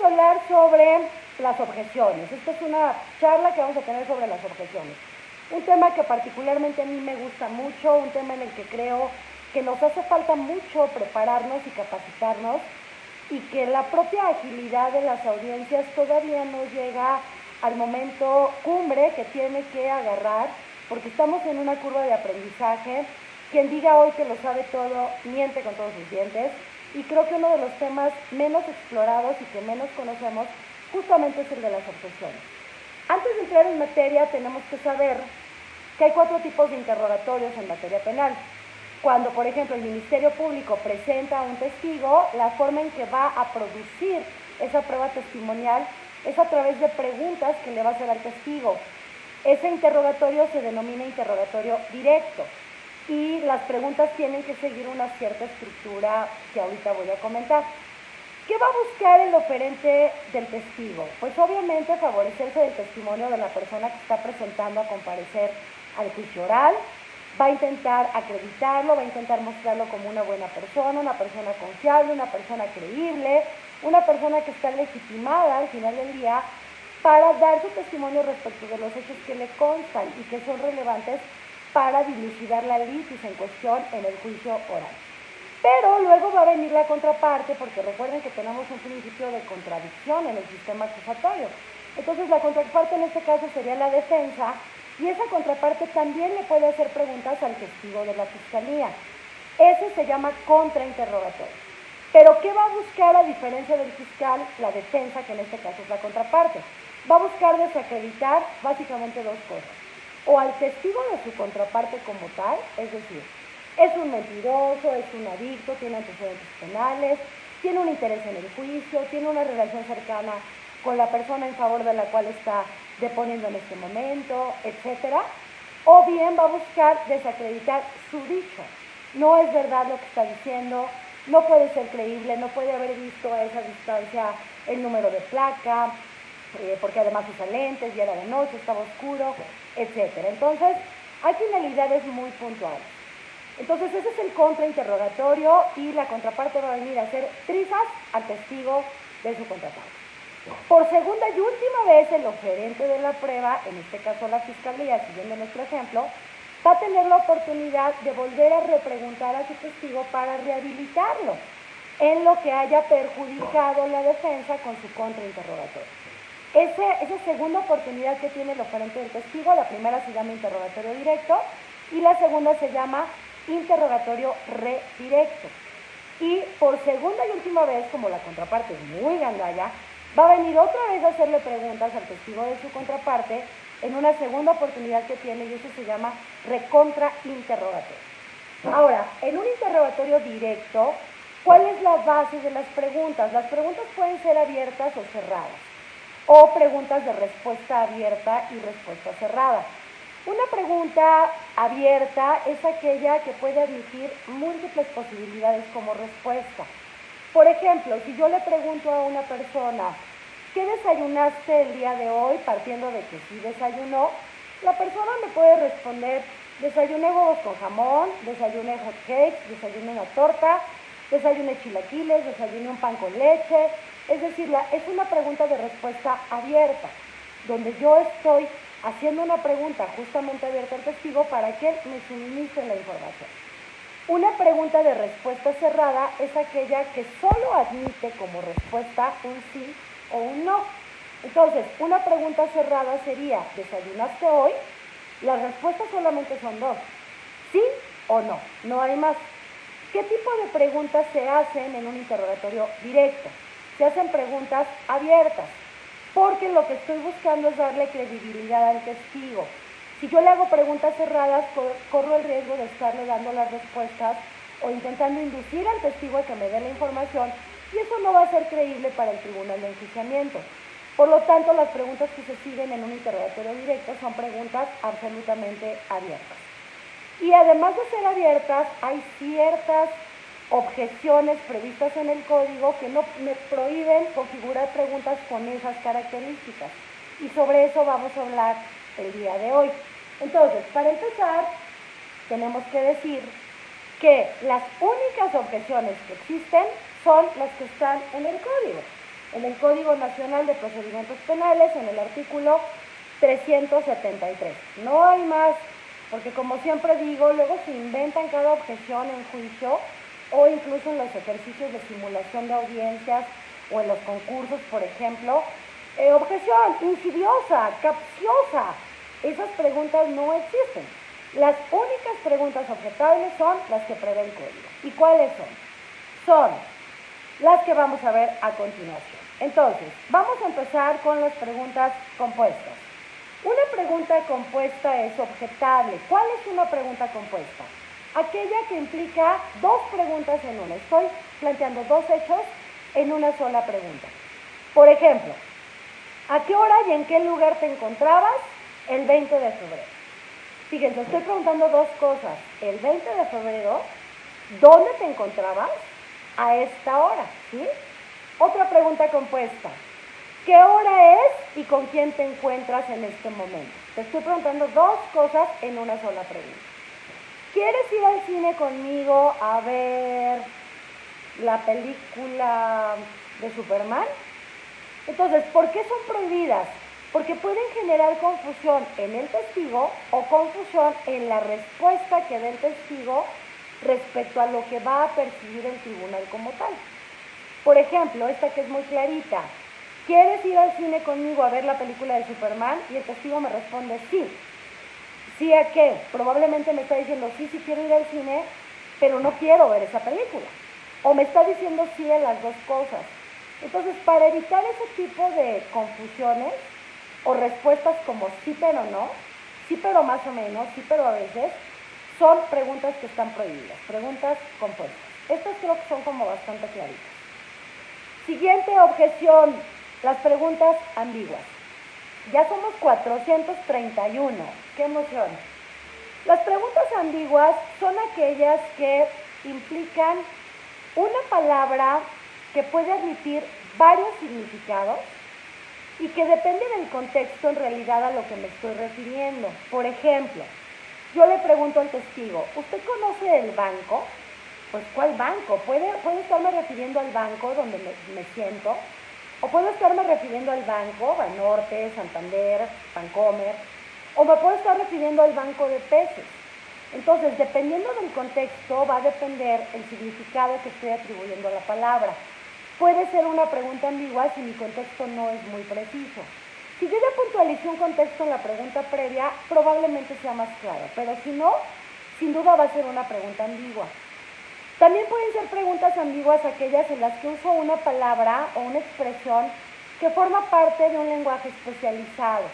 a hablar sobre las objeciones. Esta es una charla que vamos a tener sobre las objeciones. Un tema que particularmente a mí me gusta mucho, un tema en el que creo que nos hace falta mucho prepararnos y capacitarnos, y que la propia agilidad de las audiencias todavía no llega al momento cumbre que tiene que agarrar, porque estamos en una curva de aprendizaje. Quien diga hoy que lo sabe todo, miente con todos sus dientes, y creo que uno de los temas menos explorados y que menos conocemos justamente es el de las objeciones. Antes de entrar en materia, tenemos que saber que hay 4 tipos de interrogatorios en materia penal. Cuando, por ejemplo, el Ministerio Público presenta a un testigo, la forma en que va a producir esa prueba testimonial es a través de preguntas que le va a hacer al testigo. Ese interrogatorio se denomina interrogatorio directo y las preguntas tienen que seguir una cierta estructura que ahorita voy a comentar. ¿Qué va a buscar el oferente del testigo? Pues obviamente favorecerse del testimonio de la persona que está presentando a comparecer al juicio oral. Va a intentar acreditarlo, va a intentar mostrarlo como una buena persona confiable, una persona creíble, una persona que está legitimada al final del día para dar su testimonio respecto de los hechos que le constan y que son relevantes para dilucidar la litis en cuestión en el juicio oral. Pero luego va a venir la contraparte, porque recuerden que tenemos un principio de contradicción en el sistema acusatorio. Entonces la contraparte en este caso sería la defensa, y esa contraparte también le puede hacer preguntas al testigo de la fiscalía. Ese se llama contrainterrogatorio. Pero ¿qué va a buscar a diferencia del fiscal la defensa, que en este caso es la contraparte? Va a buscar desacreditar básicamente 2 cosas. O al testigo de su contraparte como tal, es decir, es un mentiroso, es un adicto, tiene antecedentes penales, tiene un interés en el juicio, tiene una relación cercana con la persona en favor de la cual está deponiendo en este momento, etcétera. O bien va a buscar desacreditar su dicho. No es verdad lo que está diciendo, no puede ser creíble, no puede haber visto a esa distancia el número de placa, porque además usa lentes y era de noche, estaba oscuro, etcétera. Entonces, hay finalidades muy puntuales. Entonces, ese es el contrainterrogatorio, y la contraparte va a venir a hacer trizas al testigo de su contraparte. Por segunda y última vez, el oferente de la prueba, en este caso la fiscalía, siguiendo nuestro ejemplo, va a tener la oportunidad de volver a repreguntar a su testigo para rehabilitarlo en lo que haya perjudicado la defensa con su contrainterrogatorio. Esa segunda oportunidad que tiene el oferente del testigo, la primera se llama interrogatorio directo y la segunda se llama interrogatorio redirecto. Y por segunda y última vez, como la contraparte es muy gandalla, va a venir otra vez a hacerle preguntas al testigo de su contraparte en una segunda oportunidad que tiene, y eso se llama recontrainterrogatorio. Ahora, en un interrogatorio directo, ¿cuál es la base de las preguntas? Las preguntas pueden ser abiertas o cerradas, o preguntas de respuesta abierta y respuesta cerrada. Una pregunta abierta es aquella que puede admitir múltiples posibilidades como respuesta. Por ejemplo, si yo le pregunto a una persona, ¿qué desayunaste el día de hoy? Partiendo de que sí desayunó, la persona me puede responder, desayuné huevos con jamón, desayuné hot cakes, desayuné una torta, desayuné chilaquiles, desayuné un pan con leche. Es decir, es una pregunta de respuesta abierta, donde yo estoy haciendo una pregunta justamente abierta al testigo para que me suministre la información. Una pregunta de respuesta cerrada es aquella que solo admite como respuesta un sí o un no. Entonces, una pregunta cerrada sería, ¿desayunaste hoy? Las respuestas solamente son 2, sí o no, no hay más. ¿Qué tipo de preguntas se hacen en un interrogatorio directo? Se hacen preguntas abiertas, porque lo que estoy buscando es darle credibilidad al testigo. Si yo le hago preguntas cerradas, corro el riesgo de estarle dando las respuestas o intentando inducir al testigo a que me dé la información, y eso no va a ser creíble para el tribunal de enjuiciamiento. Por lo tanto, las preguntas que se siguen en un interrogatorio directo son preguntas absolutamente abiertas. Y además de ser abiertas, hay ciertas objeciones previstas en el código que no me prohíben configurar preguntas con esas características. Y sobre eso vamos a hablar el día de hoy. Entonces, para empezar, tenemos que decir que las únicas objeciones que existen son las que están en el código. en el Código Nacional de Procedimientos Penales, en el artículo 373. No hay más, porque como siempre digo, luego se inventan cada objeción en juicio o incluso en los ejercicios de simulación de audiencias o en los concursos, por ejemplo. Objeción insidiosa, capciosa. Esas preguntas no existen. Las únicas preguntas objetables son las que prevé el código. ¿Y cuáles son? Son las que vamos a ver a continuación. Entonces, vamos a empezar con las preguntas compuestas. Una pregunta compuesta es objetable. ¿Cuál es una pregunta compuesta? Aquella que implica dos preguntas en una. Estoy planteando dos hechos en una sola pregunta. Por ejemplo, ¿a qué hora y en qué lugar te encontrabas el 20 de febrero? Fíjense, estoy preguntando dos cosas. El 20 de febrero, ¿dónde te encontrabas a esta hora? ¿Sí? Otra pregunta compuesta. ¿Qué hora es y con quién te encuentras en este momento? Te estoy preguntando dos cosas en una sola pregunta. ¿Quieres ir al cine conmigo a ver la película de Superman? Entonces, ¿por qué son prohibidas? Porque pueden generar confusión en el testigo o confusión en la respuesta que dé el testigo respecto a lo que va a percibir el tribunal como tal. Por ejemplo, esta que es muy clarita. ¿Quieres ir al cine conmigo a ver la película de Superman? Y el testigo me responde sí. ¿Sí a qué? Probablemente me está diciendo sí quiero ir al cine, pero no quiero ver esa película. O me está diciendo sí a las dos cosas. Entonces, para evitar ese tipo de confusiones o respuestas como sí pero no, sí pero más o menos, sí pero a veces, son preguntas que están prohibidas, preguntas compuestas. Estas creo que son como bastante claritas. Siguiente objeción, las preguntas ambiguas. Ya somos 431, qué emoción. Las preguntas ambiguas son aquellas que implican una palabra que puede admitir varios significados y que depende del contexto en realidad a lo que me estoy refiriendo. Por ejemplo, yo le pregunto al testigo, ¿usted conoce el banco? Pues, ¿cuál banco? ¿Puede estarme refiriendo al banco donde me siento? ¿O puedo estarme refiriendo al banco, Banorte, Santander, Bancomer? ¿O me puedo estar refiriendo al banco de peces? Entonces, dependiendo del contexto, va a depender el significado que estoy atribuyendo a la palabra. Puede ser una pregunta ambigua si mi contexto no es muy preciso. Si yo ya puntualicé un contexto en la pregunta previa, probablemente sea más claro, pero si no, sin duda va a ser una pregunta ambigua. También pueden ser preguntas ambiguas aquellas en las que uso una palabra o una expresión que forma parte de un lenguaje especializado.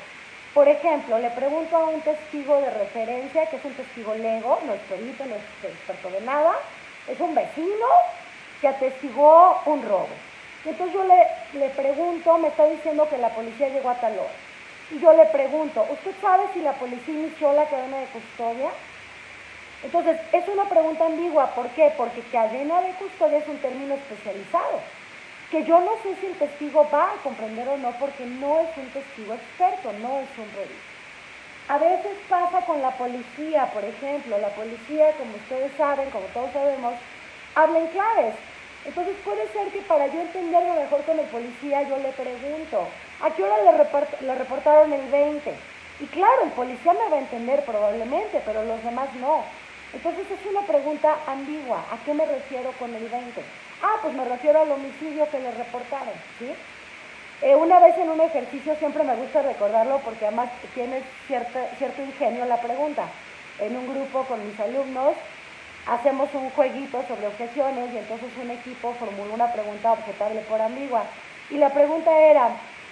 Por ejemplo, le pregunto a un testigo de referencia, que es un testigo lego, no es perito, no es experto de nada, es un vecino que atestiguó un robo. Y entonces yo le pregunto, me está diciendo que la policía llegó a tal hora. Y yo le pregunto, ¿usted sabe si la policía inició la cadena de custodia? Entonces, es una pregunta ambigua. ¿Por qué? Porque cadena de custodia es un término especializado, que yo no sé si el testigo va a comprender o no, porque no es un testigo experto, no es un perito. A veces pasa con la policía, por ejemplo, la policía, como ustedes saben, como todos sabemos, habla en claves. Entonces puede ser que para yo entenderlo mejor con el policía, yo le pregunto, ¿a qué hora le reportaron el 20? Y claro, el policía me va a entender probablemente, pero los demás no. Entonces es una pregunta ambigua. ¿A qué me refiero con el 20? Ah, pues me refiero al homicidio que le reportaron, ¿sí? Una vez en un ejercicio, siempre me gusta recordarlo porque además tiene cierto ingenio la pregunta. En un grupo con mis alumnos hacemos un jueguito sobre objeciones y entonces un equipo formuló una pregunta objetable por ambigua. Y la pregunta era,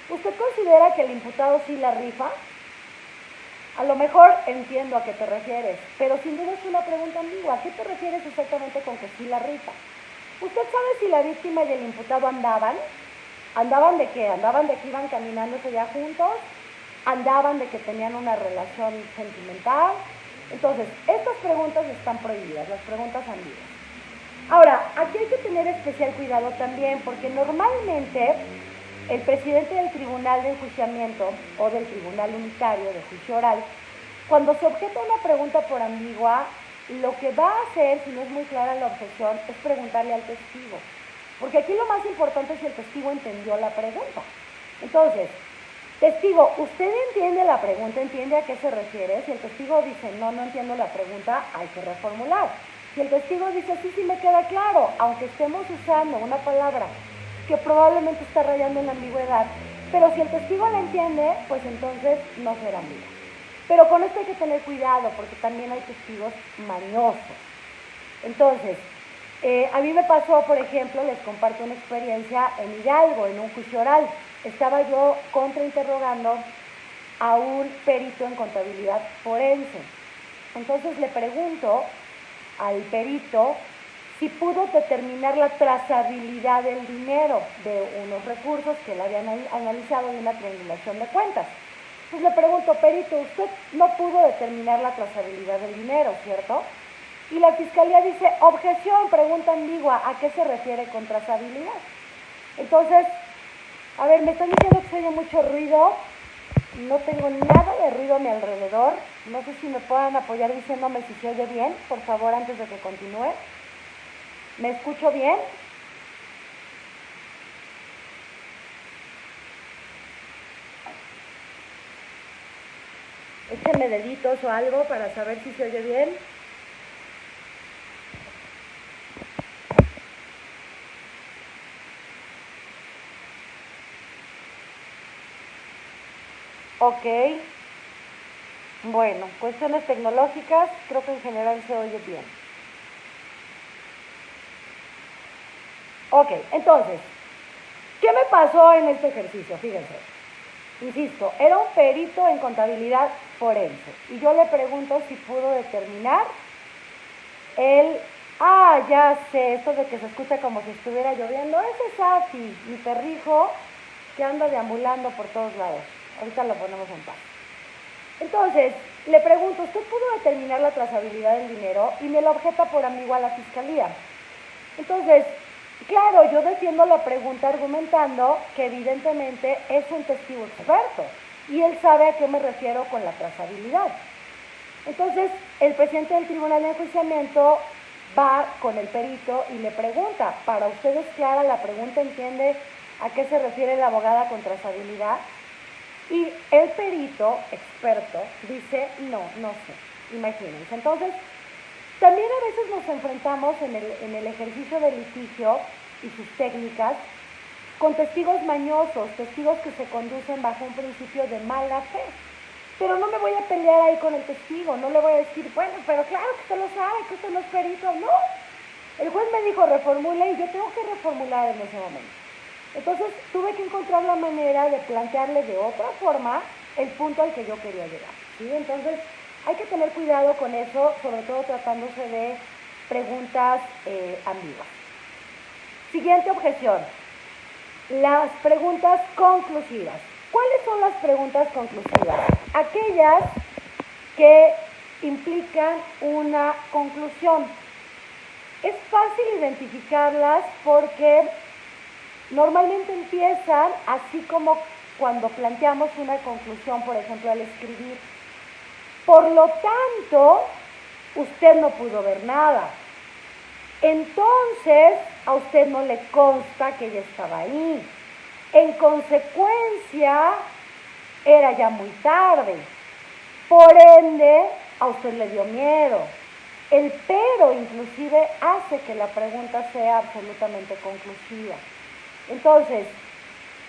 ¿usted considera que el imputado sí la rifa? A lo mejor entiendo a qué te refieres, pero sin duda es una pregunta ambigua. ¿A qué te refieres exactamente con que sí la rifa? ¿Usted sabe si la víctima y el imputado andaban? ¿Andaban de qué? ¿Andaban de que iban caminándose ya juntos? ¿Andaban de que tenían una relación sentimental? Entonces, estas preguntas están prohibidas, las preguntas ambiguas. Ahora, aquí hay que tener especial cuidado también, porque normalmente el presidente del Tribunal de Enjuiciamiento o del Tribunal Unitario de Juicio Oral, cuando se objeta una pregunta por ambigua, lo que va a hacer, si no es muy clara la objeción, es preguntarle al testigo. Porque aquí lo más importante es si el testigo entendió la pregunta. Entonces, testigo, ¿usted entiende la pregunta? ¿Entiende a qué se refiere? Si el testigo dice, no, no entiendo la pregunta, hay que reformular. Si el testigo dice, sí, sí me queda claro, aunque estemos usando una palabra que probablemente está rayando en la ambigüedad, pero si el testigo la entiende, pues entonces no será ambigua. Pero con esto hay que tener cuidado, porque también hay testigos mañosos. Entonces, a mí me pasó, por ejemplo, les comparto una experiencia en Hidalgo, en un juicio oral. Estaba yo contrainterrogando a un perito en contabilidad forense. Entonces le pregunto al perito si pudo determinar la trazabilidad del dinero de unos recursos que le habían analizado de una triangulación de cuentas. Entonces le pregunto, perito, usted no pudo determinar la trazabilidad del dinero, ¿cierto? Y la fiscalía dice, objeción, pregunta ambigua, ¿a qué se refiere con trazabilidad? Entonces, a ver, me están diciendo que se oye mucho ruido, no tengo nada de ruido a mi alrededor, no sé si me puedan apoyar diciéndome si se oye bien, por favor, antes de que continúe. ¿Me escucho bien? Échenme deditos o algo para saber si se oye bien. Ok. Bueno, cuestiones tecnológicas, creo que en general se oye bien. Ok, entonces, ¿qué me pasó en este ejercicio? Fíjense, insisto, era un perito en contabilidad forense y yo le pregunto si pudo determinar ya sé, esto de que se escucha como si estuviera lloviendo, ese es Safi, mi perrijo que anda deambulando por todos lados. Ahorita lo ponemos en paz. Entonces, le pregunto, ¿usted pudo determinar la trazabilidad del dinero? Y me lo objeta por amigo a la fiscalía. Entonces, claro, yo defiendo la pregunta argumentando que evidentemente es un testigo experto y él sabe a qué me refiero con la trazabilidad. Entonces, el presidente del Tribunal de Enjuiciamiento va con el perito y le pregunta, ¿para usted es clara la pregunta? ¿Entiende a qué se refiere la abogada con trazabilidad? Y el perito, experto, dice, no sé, imagínense. Entonces, también a veces nos enfrentamos en el ejercicio de litigio y sus técnicas con testigos mañosos, testigos que se conducen bajo un principio de mala fe. Pero no me voy a pelear ahí con el testigo, no le voy a decir, bueno, pero claro que usted lo sabe, que usted no es perito, no. El juez me dijo reformule y yo tengo que reformular en ese momento. Entonces tuve que encontrar la manera de plantearle de otra forma el punto al que yo quería llegar, ¿sí? Entonces hay que tener cuidado con eso, sobre todo tratándose de preguntas ambiguas. Siguiente objeción, las preguntas conclusivas. ¿Cuáles son las preguntas conclusivas? Aquellas que implican una conclusión. Es fácil identificarlas porque normalmente empiezan así como cuando planteamos una conclusión, por ejemplo, al escribir. Por lo tanto, usted no pudo ver nada. Entonces, a usted no le consta que ella estaba ahí. En consecuencia, era ya muy tarde. Por ende, a usted le dio miedo. El pero inclusive hace que la pregunta sea absolutamente conclusiva. Entonces,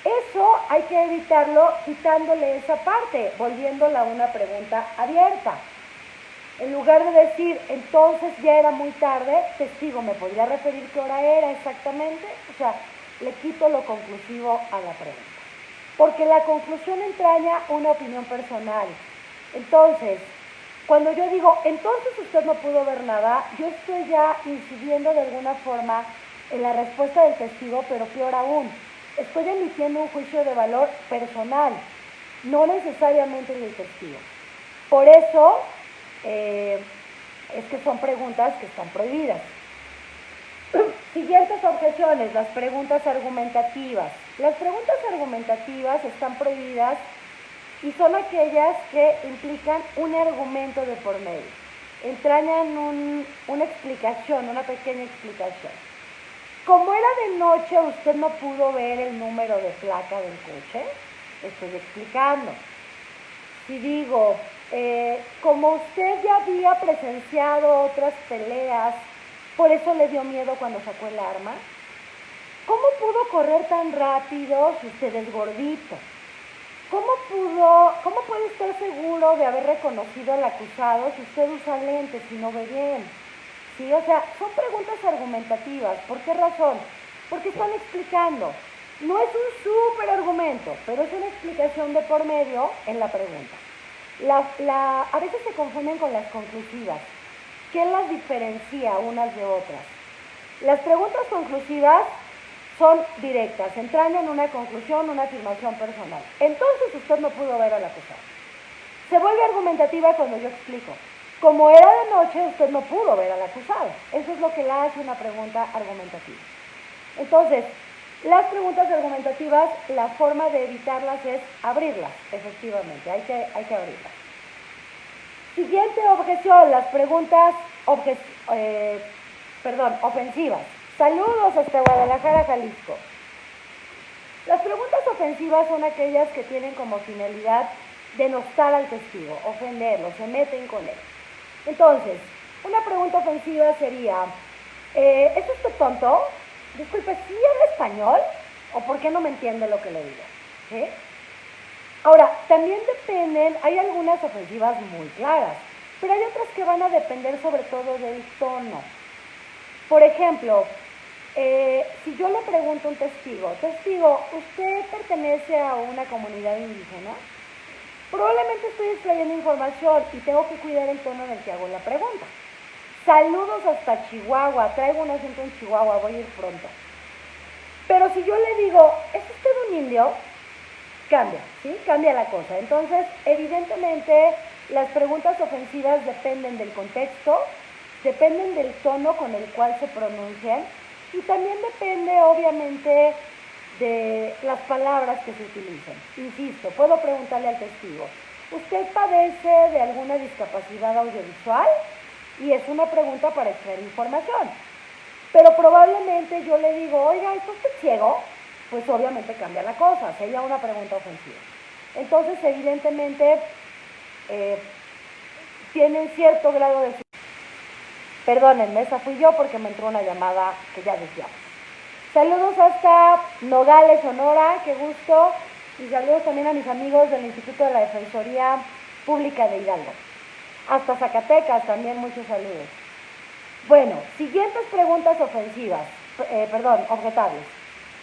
eso hay que evitarlo quitándole esa parte, volviéndola una pregunta abierta. En lugar de decir, entonces ya era muy tarde, testigo, ¿me podría referir qué hora era exactamente? O sea, le quito lo conclusivo a la pregunta. Porque la conclusión entraña una opinión personal. Entonces, cuando yo digo, entonces usted no pudo ver nada, yo estoy ya incidiendo de alguna forma en la respuesta del testigo, pero peor aún, estoy emitiendo un juicio de valor personal, no necesariamente el del testigo. Por eso es que son preguntas que están prohibidas. Siguientes objeciones, las preguntas argumentativas. Las preguntas argumentativas están prohibidas y son aquellas que implican un argumento de por medio. Entrañan una explicación, una pequeña explicación. como era de noche, usted no pudo ver el número de placa del coche. Estoy explicando. Si digo, como usted ya había presenciado otras peleas, por eso le dio miedo cuando sacó el arma. ¿Cómo pudo correr tan rápido si usted es gordito? ¿Cómo puede estar seguro de haber reconocido al acusado si usted usa lentes y no ve bien? ¿Sí? O sea, son preguntas argumentativas. ¿Por qué razón? Porque están explicando. No es un súper argumento, pero es una explicación de por medio en la pregunta. A veces se confunden con las conclusivas. ¿Qué las diferencia unas de otras? Las preguntas conclusivas son directas, entrando en una conclusión, una afirmación personal. Entonces usted no pudo ver al acusado. Se vuelve argumentativa cuando yo explico. Como era de noche, usted no pudo ver al acusado. Eso es lo que le hace una pregunta argumentativa. Entonces, las preguntas argumentativas, la forma de evitarlas es abrirlas, efectivamente, hay que abrirlas. Siguiente objeción, las preguntas ofensivas. Saludos hasta Guadalajara, Jalisco. Las preguntas ofensivas son aquellas que tienen como finalidad denostar al testigo, ofenderlo, se meten con él. Entonces, una pregunta ofensiva sería, ¿es usted tonto? Disculpe, ¿sí habla español? ¿O por qué no me entiende lo que le digo? ¿Sí? Ahora, también dependen, hay algunas ofensivas muy claras, pero hay otras que van a depender sobre todo del tono. Por ejemplo, si yo le pregunto a un testigo, ¿usted pertenece a una comunidad indígena? Probablemente estoy extrayendo información y tengo que cuidar el tono en el que hago la pregunta. Saludos hasta Chihuahua, traigo un acento en Chihuahua, voy a ir pronto. Pero si yo le digo, ¿es usted un indio? Cambia, ¿sí? Cambia la cosa. Entonces, evidentemente, las preguntas ofensivas dependen del contexto, dependen del tono con el cual se pronuncian y también depende, obviamente, de las palabras que se utilizan. Insisto, puedo preguntarle al testigo, ¿usted padece de alguna discapacidad audiovisual? Y es una pregunta para extraer información. Pero probablemente yo le digo, oiga, ¿es usted ciego? Pues obviamente cambia la cosa, sería una pregunta ofensiva. Entonces, evidentemente, tienen cierto grado de... Perdónenme, esa fui yo porque me entró una llamada que ya desviamos. Saludos hasta Nogales, Sonora, qué gusto. Y saludos también a mis amigos del Instituto de la Defensoría Pública de Hidalgo. Hasta Zacatecas también muchos saludos. Bueno, siguientes preguntas objetables.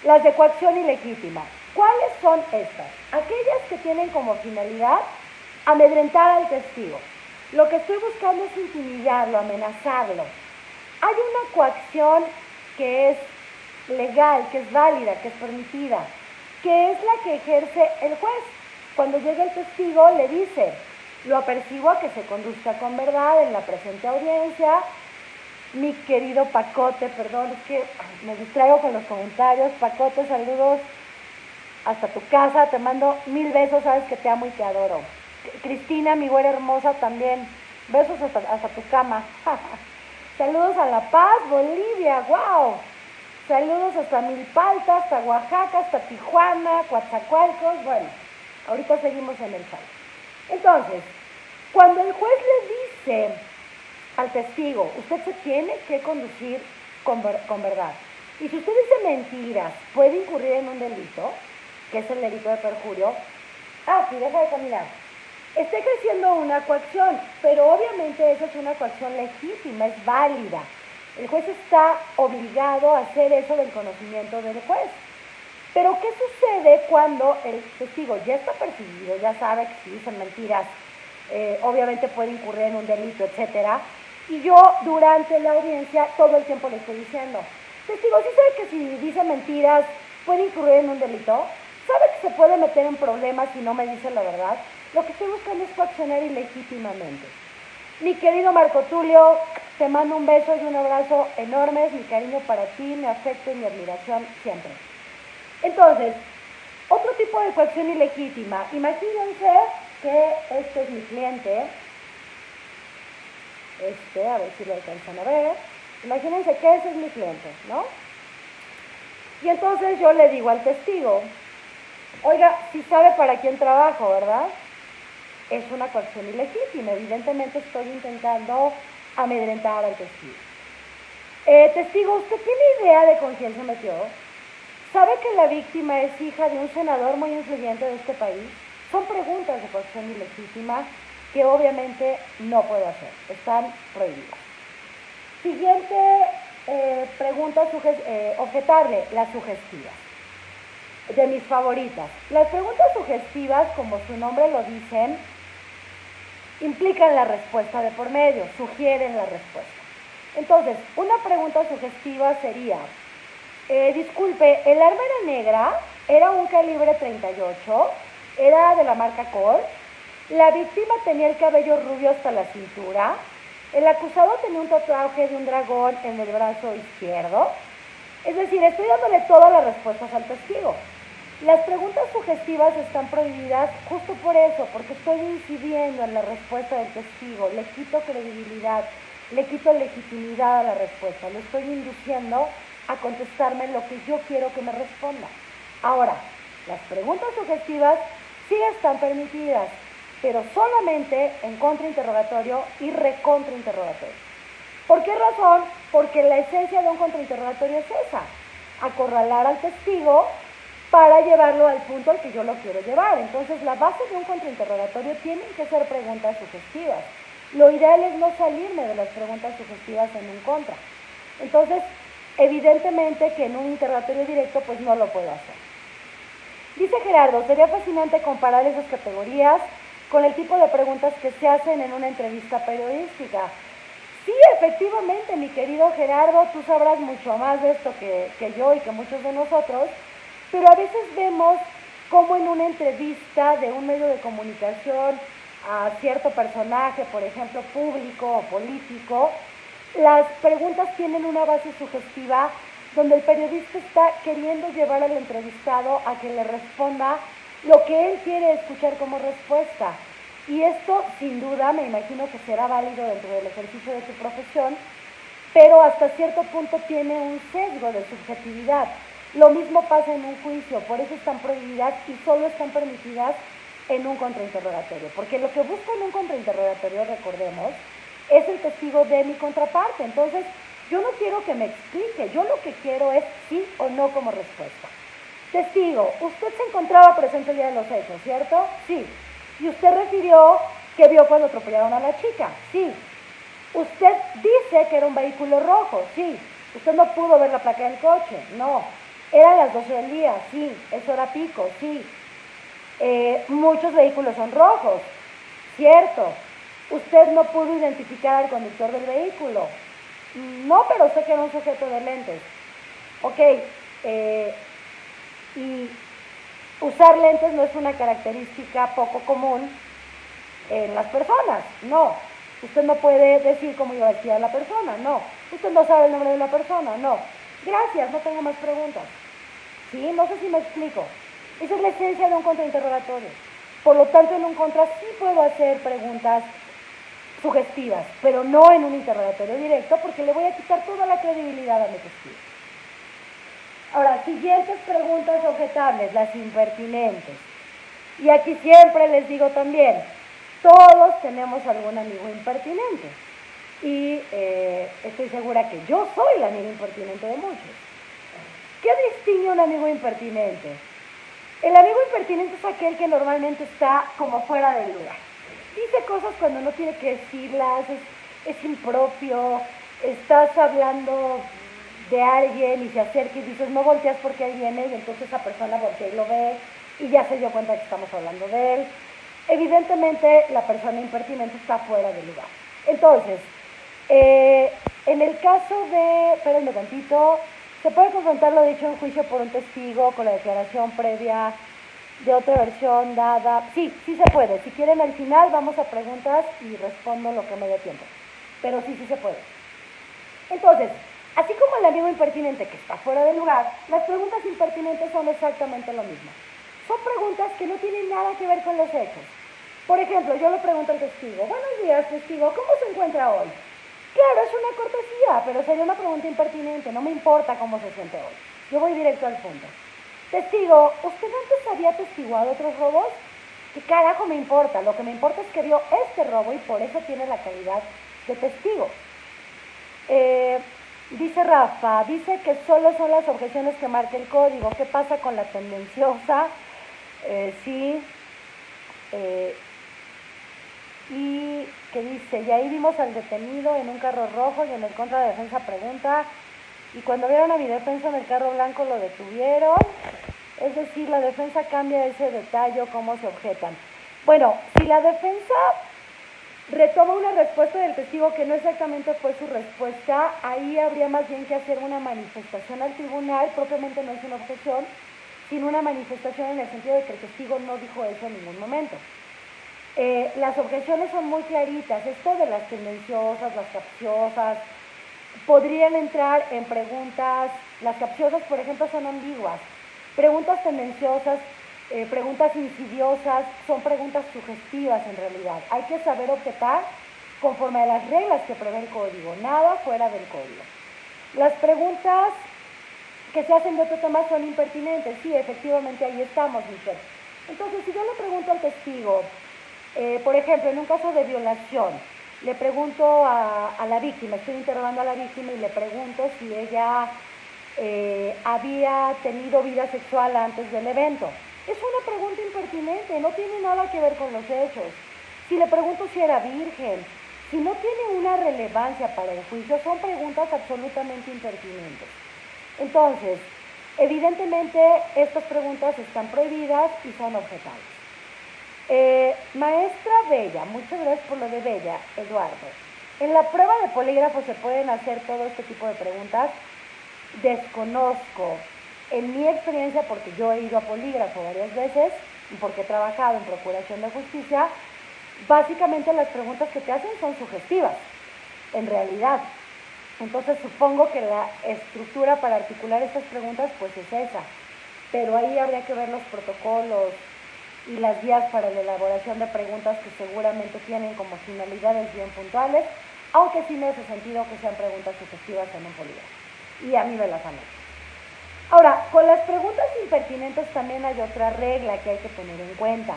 Las de coacción ilegítima. ¿Cuáles son estas? Aquellas que tienen como finalidad amedrentar al testigo. Lo que estoy buscando es intimidarlo, amenazarlo. Hay una coacción que es legal, que es válida, que es permitida, que es la que ejerce el juez. Cuando llega el testigo le dice, lo apercibo a que se conduzca con verdad en la presente audiencia. Mi querido Pacote, perdón, es que me distraigo con los comentarios. Pacote, saludos hasta tu casa, te mando 1000 besos, sabes que te amo y te adoro. Cristina, mi güera hermosa, también, besos hasta tu cama. Saludos a La Paz, Bolivia, wow. Saludos hasta Milpalta, hasta Oaxaca, hasta Tijuana, Coatzacoalcos, bueno, ahorita seguimos en el chat. Entonces, cuando el juez le dice al testigo, usted se tiene que conducir con verdad. Y si usted dice mentiras, puede incurrir en un delito, que es el delito de perjurio. Sí, deja de caminar. Está ejerciendo una coacción, pero obviamente esa es una coacción legítima, es válida. El juez está obligado a hacer eso del conocimiento del juez. Pero ¿qué sucede cuando el testigo ya está percibido, ya sabe que si dicen mentiras, obviamente puede incurrir en un delito, etcétera? Y yo durante la audiencia todo el tiempo le estoy diciendo, testigo, ¿sí sabe que si dice mentiras puede incurrir en un delito? ¿Sabe que se puede meter en problemas si no me dice la verdad? Lo que estoy buscando es coaccionar ilegítimamente. Mi querido Marco Tulio, te mando un beso y un abrazo enormes, mi cariño para ti, mi afecto y mi admiración siempre. Entonces, otro tipo de coacción ilegítima. Imagínense que este es mi cliente. A ver si lo alcanzan a ver. Imagínense que ese es mi cliente, ¿no? Y entonces yo le digo al testigo, oiga, si sabe para quién trabajo, ¿verdad? Es una coacción ilegítima, evidentemente estoy intentando amedrentar al testigo. Testigo, ¿usted tiene idea de con quién se metió? ¿Sabe que la víctima es hija de un senador muy influyente de este país? Son preguntas de coacción ilegítima que obviamente no puedo hacer, están prohibidas. Siguiente pregunta objetable, las sugestivas. De mis favoritas. Las preguntas sugestivas, como su nombre lo dicen, implican la respuesta de por medio, sugieren la respuesta. Entonces, una pregunta sugestiva sería, disculpe, ¿el arma era negra? ¿Era un calibre 38? ¿Era de la marca Colt? ¿La víctima tenía el cabello rubio hasta la cintura? ¿El acusado tenía un tatuaje de un dragón en el brazo izquierdo? Es decir, estoy dándole todas las respuestas al testigo. Las preguntas sugestivas están prohibidas justo por eso, porque estoy incidiendo en la respuesta del testigo, le quito credibilidad, le quito legitimidad a la respuesta, lo estoy induciendo a contestarme lo que yo quiero que me responda. Ahora, las preguntas sugestivas sí están permitidas, pero solamente en contrainterrogatorio y recontrainterrogatorio. ¿Por qué razón? Porque la esencia de un contrainterrogatorio es esa, acorralar al testigo para llevarlo al punto al que yo lo quiero llevar. Entonces, la base de un contrainterrogatorio tienen que ser preguntas sugestivas. Lo ideal es no salirme de las preguntas sugestivas en un contra. Entonces, evidentemente que en un interrogatorio directo, pues no lo puedo hacer. Dice Gerardo, sería fascinante comparar esas categorías con el tipo de preguntas que se hacen en una entrevista periodística. Sí, efectivamente, mi querido Gerardo, tú sabrás mucho más de esto que yo y que muchos de nosotros, pero a veces vemos cómo en una entrevista de un medio de comunicación a cierto personaje, por ejemplo, público o político, las preguntas tienen una base sugestiva donde el periodista está queriendo llevar al entrevistado a que le responda lo que él quiere escuchar como respuesta. Y esto, sin duda, me imagino que será válido dentro del ejercicio de tu profesión, pero hasta cierto punto tiene un sesgo de subjetividad. Lo mismo pasa en un juicio, por eso están prohibidas y solo están permitidas en un contrainterrogatorio, porque lo que busco en un contrainterrogatorio, recordemos, es el testigo de mi contraparte. Entonces, yo no quiero que me explique, yo lo que quiero es sí o no como respuesta. Testigo, usted se encontraba presente el día de los hechos, ¿cierto? Sí. Y usted refirió que vio cuando atropellaron a la chica. Sí. Usted dice que era un vehículo rojo. Sí. Usted no pudo ver la placa del coche. No. Eran las 12 del día. Sí. Eso era pico. Sí. Muchos vehículos son rojos. Cierto. Usted no pudo identificar al conductor del vehículo. No, pero sé que era un sujeto de lentes. Ok. Y usar lentes no es una característica poco común en las personas, no. Usted no puede decir cómo iba vestida la persona, no. Usted no sabe el nombre de la persona, no. Gracias, no tengo más preguntas. ¿Sí? No sé si me explico. Esa es la esencia de un contrainterrogatorio. Por lo tanto, en un contra sí puedo hacer preguntas sugestivas, pero no en un interrogatorio directo porque le voy a quitar toda la credibilidad a mi testigo. Ahora, siguientes preguntas objetables, las impertinentes. Y aquí siempre les digo también, todos tenemos algún amigo impertinente. Y estoy segura que yo soy el amigo impertinente de muchos. ¿Qué distingue un amigo impertinente? El amigo impertinente es aquel que normalmente está como fuera del lugar. Dice cosas cuando no tiene que decirlas, es impropio, estás hablando de alguien y se acerca y dices, no volteas porque ahí viene, y entonces esa persona voltea y lo ve y ya se dio cuenta que estamos hablando de él. Evidentemente la persona impertinente está fuera del lugar. Entonces, en el caso de, espérenme tantito, se puede confrontar lo dicho en juicio por un testigo con la declaración previa de otra versión dada. Sí, sí se puede. Si quieren al final vamos a preguntas y respondo lo que me dé tiempo. Pero sí, sí se puede. Entonces, así como el amigo impertinente que está fuera del lugar, las preguntas impertinentes son exactamente lo mismo. Son preguntas que no tienen nada que ver con los hechos. Por ejemplo, yo le pregunto al testigo, buenos días, testigo, ¿cómo se encuentra hoy? Claro, es una cortesía, pero sería una pregunta impertinente, no me importa cómo se siente hoy. Yo voy directo al punto. Testigo, ¿usted antes había atestiguado otros robos? ¿Qué carajo me importa? Lo que me importa es que vio este robo y por eso tiene la calidad de testigo. Dice Rafa, dice que solo son las objeciones que marca el código. ¿Qué pasa con la tendenciosa? Sí. Y que dice, y ahí vimos al detenido en un carro rojo y en el contra de defensa pregunta, y cuando vieron a mi defensa en el carro blanco lo detuvieron. Es decir, la defensa cambia ese detalle, cómo se objetan. Bueno, si la defensa retoma una respuesta del testigo que no exactamente fue su respuesta, ahí habría más bien que hacer una manifestación al tribunal, propiamente no es una objeción, sino una manifestación en el sentido de que el testigo no dijo eso en ningún momento. Las objeciones son muy claritas, esto de las tendenciosas, las capciosas, podrían entrar en preguntas, las capciosas por ejemplo son ambiguas, preguntas tendenciosas, preguntas insidiosas, son preguntas sugestivas en realidad. Hay que saber objetar conforme a las reglas que prevé el código, nada fuera del código. Las preguntas que se hacen de otro tema son impertinentes, sí, efectivamente ahí estamos, Michelle. Entonces, si yo le pregunto al testigo, por ejemplo, en un caso de violación, le pregunto a la víctima, estoy interrogando a la víctima y le pregunto si ella había tenido vida sexual antes del evento. Es una pregunta impertinente, no tiene nada que ver con los hechos. Si le pregunto si era virgen, si no tiene una relevancia para el juicio, son preguntas absolutamente impertinentes. Entonces, evidentemente estas preguntas están prohibidas y son objetables. Maestra Bella, muchas gracias por lo de Bella, Eduardo. En la prueba de polígrafo se pueden hacer todo este tipo de preguntas. Desconozco, en mi experiencia, porque yo he ido a polígrafo varias veces y porque he trabajado en procuración de justicia, básicamente las preguntas que te hacen son sugestivas, en realidad. Entonces supongo que la estructura para articular estas preguntas pues es esa, pero ahí habría que ver los protocolos y las guías para la elaboración de preguntas que seguramente tienen como finalidades bien puntuales, aunque sí me hace sentido que sean preguntas sugestivas en un polígrafo. Y a mí me las han hecho. Ahora, con las preguntas impertinentes también hay otra regla que hay que tener en cuenta.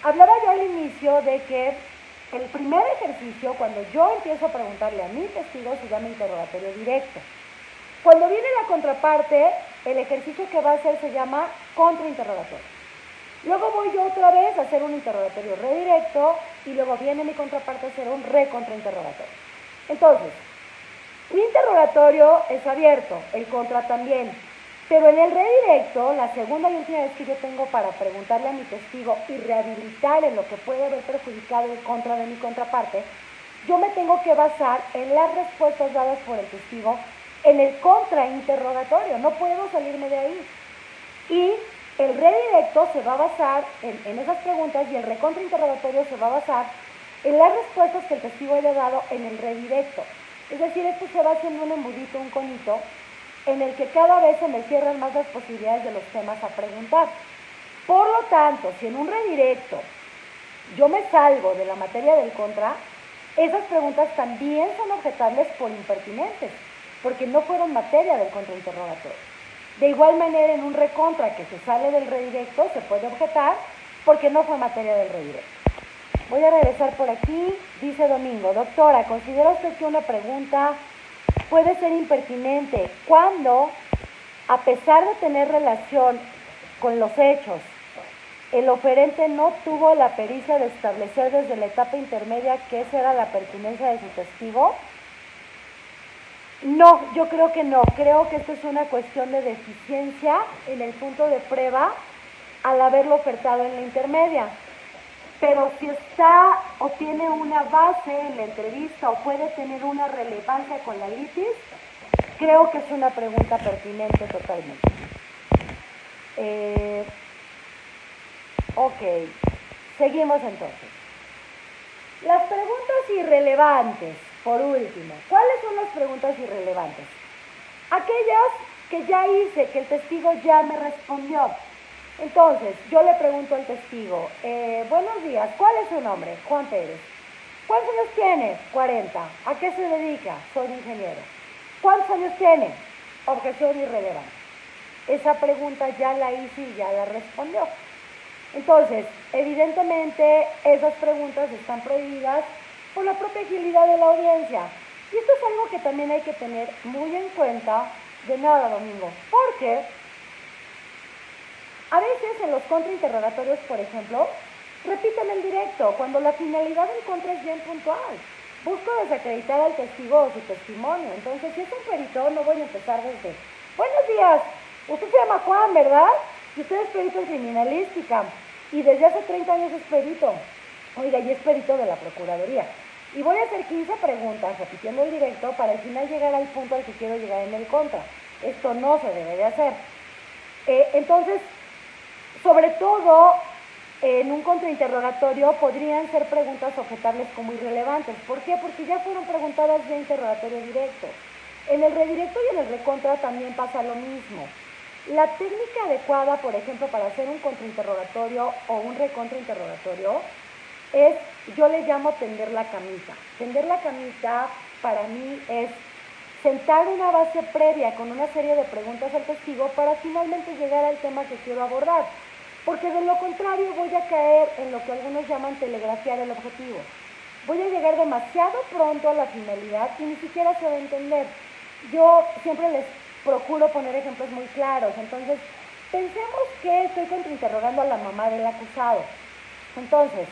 Hablaba yo al inicio de que el primer ejercicio, cuando yo empiezo a preguntarle a mi testigo, se llama interrogatorio directo. Cuando viene la contraparte, el ejercicio que va a hacer se llama contrainterrogatorio. Luego voy yo otra vez a hacer un interrogatorio redirecto y luego viene mi contraparte a hacer un recontrainterrogatorio. Entonces, mi interrogatorio es abierto, el contra también, pero en el redirecto, la segunda y última vez que yo tengo para preguntarle a mi testigo y rehabilitar en lo que puede haber perjudicado el contra de mi contraparte, yo me tengo que basar en las respuestas dadas por el testigo en el contrainterrogatorio, no puedo salirme de ahí. Y el redirecto se va a basar en esas preguntas y el recontrainterrogatorio se va a basar en las respuestas que el testigo haya dado en el redirecto. Es decir, esto se va haciendo un embudito, un conito, en el que cada vez se me cierran más las posibilidades de los temas a preguntar. Por lo tanto, si en un redirecto yo me salgo de la materia del contra, esas preguntas también son objetables por impertinentes, porque no fueron materia del contrainterrogatorio. De igual manera, en un recontra que se sale del redirecto, se puede objetar porque no fue materia del redirecto. Voy a regresar por aquí. Dice Domingo, doctora, ¿considera usted que una pregunta puede ser impertinente cuando, a pesar de tener relación con los hechos, el oferente no tuvo la pericia de establecer desde la etapa intermedia que esa era la pertinencia de su testigo? No, yo creo que no. Creo que esto es una cuestión de deficiencia en el punto de prueba al haberlo ofertado en la intermedia. Pero si está o tiene una base en la entrevista o puede tener una relevancia con la litis, creo que es una pregunta pertinente totalmente. Ok, seguimos entonces. Las preguntas irrelevantes, por último. ¿Cuáles son las preguntas irrelevantes? Aquellas que ya hice, que el testigo ya me respondió. Entonces, yo le pregunto al testigo, buenos días, ¿cuál es su nombre? Juan Pérez. ¿Cuántos años tiene? 40. ¿A qué se dedica? Soy ingeniero. ¿Cuántos años tiene? Objeción irrelevante. esa pregunta ya la hice y ya la respondió. Entonces, evidentemente, esas preguntas están prohibidas por la propia agilidad de la audiencia. Y esto es algo que también hay que tener muy en cuenta de nada, Domingo, porque a veces en los contrainterrogatorios, por ejemplo, repiten el directo, cuando la finalidad del contra es bien puntual. Busco desacreditar al testigo o su testimonio. Entonces, si es un perito, no voy a empezar desde, buenos días, usted se llama Juan, ¿verdad? Y usted es perito en criminalística, y desde hace 30 años es perito. Oiga, y es perito de la Procuraduría. Y voy a hacer 15 preguntas, repitiendo el directo, para al final llegar al punto al que quiero llegar en el contra. Esto no se debe de hacer. Entonces, sobre todo, en un contrainterrogatorio podrían ser preguntas objetables como irrelevantes. ¿Por qué? Porque ya fueron preguntadas vía interrogatorio directo. En el redirecto y en el recontra también pasa lo mismo. La técnica adecuada, por ejemplo, para hacer un contrainterrogatorio o un recontrainterrogatorio es, yo le llamo tender la camita. Tender la camita para mí es sentar una base previa con una serie de preguntas al testigo para finalmente llegar al tema que quiero abordar. Porque de lo contrario voy a caer en lo que algunos llaman telegrafiar el objetivo. Voy a llegar demasiado pronto a la finalidad y ni siquiera se va a entender. Yo siempre les procuro poner ejemplos muy claros. Entonces, pensemos que estoy contrainterrogando a la mamá del acusado. Entonces,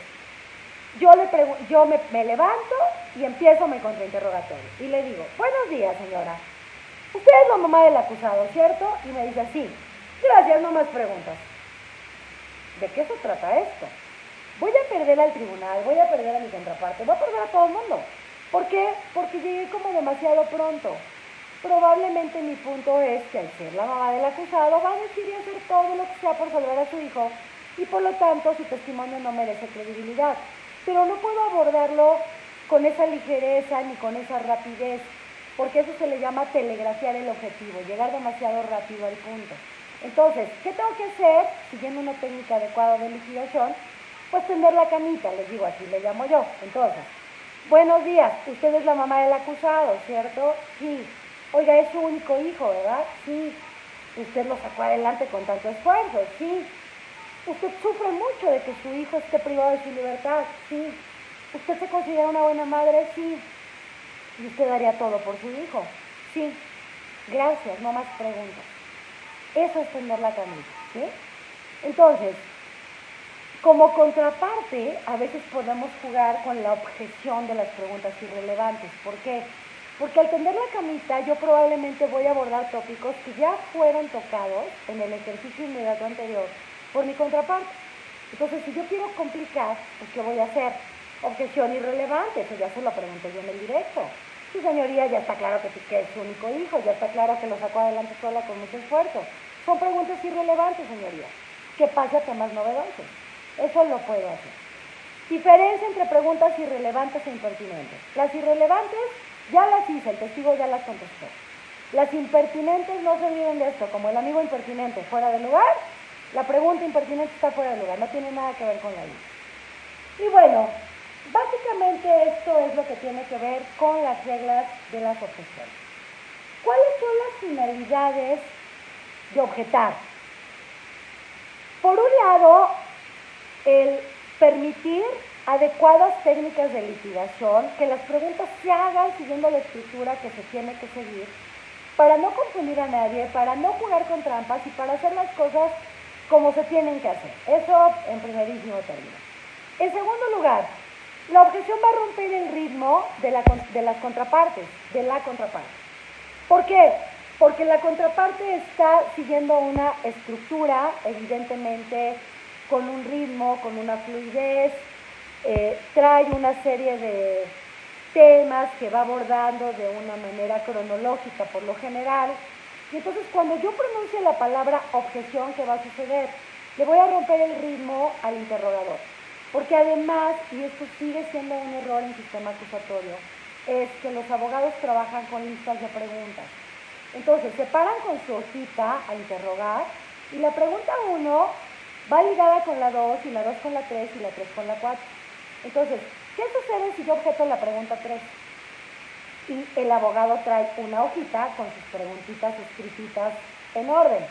yo me levanto y empiezo mi contrainterrogatorio. Y le digo, buenos días, señora. Usted es la mamá del acusado, ¿cierto? Y me dice, sí. Gracias, no más preguntas. ¿De qué se trata esto? Voy a perder al tribunal, voy a perder a mi contraparte, voy a perder a todo el mundo. ¿Por qué? Porque llegué como demasiado pronto. Probablemente mi punto es que al ser la mamá del acusado va a decidir hacer todo lo que sea por salvar a su hijo y por lo tanto su testimonio no merece credibilidad. Pero no puedo abordarlo con esa ligereza ni con esa rapidez, porque eso se le llama telegrafiar el objetivo, llegar demasiado rápido al punto. Entonces, ¿qué tengo que hacer? Siguiendo una técnica adecuada de liquidación, pues tender la camita, les digo, así le llamo yo. Entonces, buenos días, usted es la mamá del acusado, ¿cierto? Sí. Oiga, es su único hijo, ¿verdad? Sí. Usted lo sacó adelante con tanto esfuerzo, sí. Usted sufre mucho de que su hijo esté privado de su libertad, sí. ¿Usted se considera una buena madre? Sí. ¿Y usted daría todo por su hijo? Sí. Gracias, no más preguntas. Eso es tender la camita, ¿sí? Entonces, como contraparte, a veces podemos jugar con la objeción de las preguntas irrelevantes. ¿Por qué? Porque al tender la camita, yo probablemente voy a abordar tópicos que ya fueron tocados en el ejercicio inmediato anterior por mi contraparte. Entonces, si yo quiero complicar, pues ¿qué voy a hacer? Objeción irrelevante, eso ya se lo pregunté yo en el directo. Sí, señoría, ya está claro que es su único hijo, ya está claro que lo sacó adelante sola con mucho esfuerzo. Son preguntas irrelevantes, señoría, que pase a temas novedosos. Eso lo puedo hacer. Diferencia entre preguntas irrelevantes e impertinentes. Las irrelevantes ya las hice, el testigo ya las contestó. Las impertinentes, no se olviden de esto, como el amigo impertinente fuera de lugar, la pregunta impertinente está fuera de lugar, no tiene nada que ver con la ley. Y bueno, básicamente esto es lo que tiene que ver con las reglas de las objeciones. ¿Cuáles son las finalidades de objetar? Por un lado, el permitir adecuadas técnicas de litigación, que las preguntas se hagan siguiendo la estructura que se tiene que seguir, para no confundir a nadie, para no jugar con trampas y para hacer las cosas como se tienen que hacer. Eso en primerísimo término. En segundo lugar, la objeción va a romper el ritmo de las contrapartes, de la contraparte. ¿Por qué? Porque la contraparte está siguiendo una estructura, evidentemente, con un ritmo, con una fluidez, trae una serie de temas que va abordando de una manera cronológica por lo general. Y entonces cuando yo pronuncie la palabra objeción, ¿qué va a suceder? Le voy a romper el ritmo al interrogador. Porque además, y esto sigue siendo un error en sistema acusatorio, es que los abogados trabajan con listas de preguntas. Entonces, se paran con su hojita a interrogar y la pregunta 1 va ligada con la 2 y la 2 con la 3 y la 3 con la 4. Entonces, ¿qué sucede si yo objeto la pregunta 3? Y el abogado trae una hojita con sus preguntitas escrititas en orden.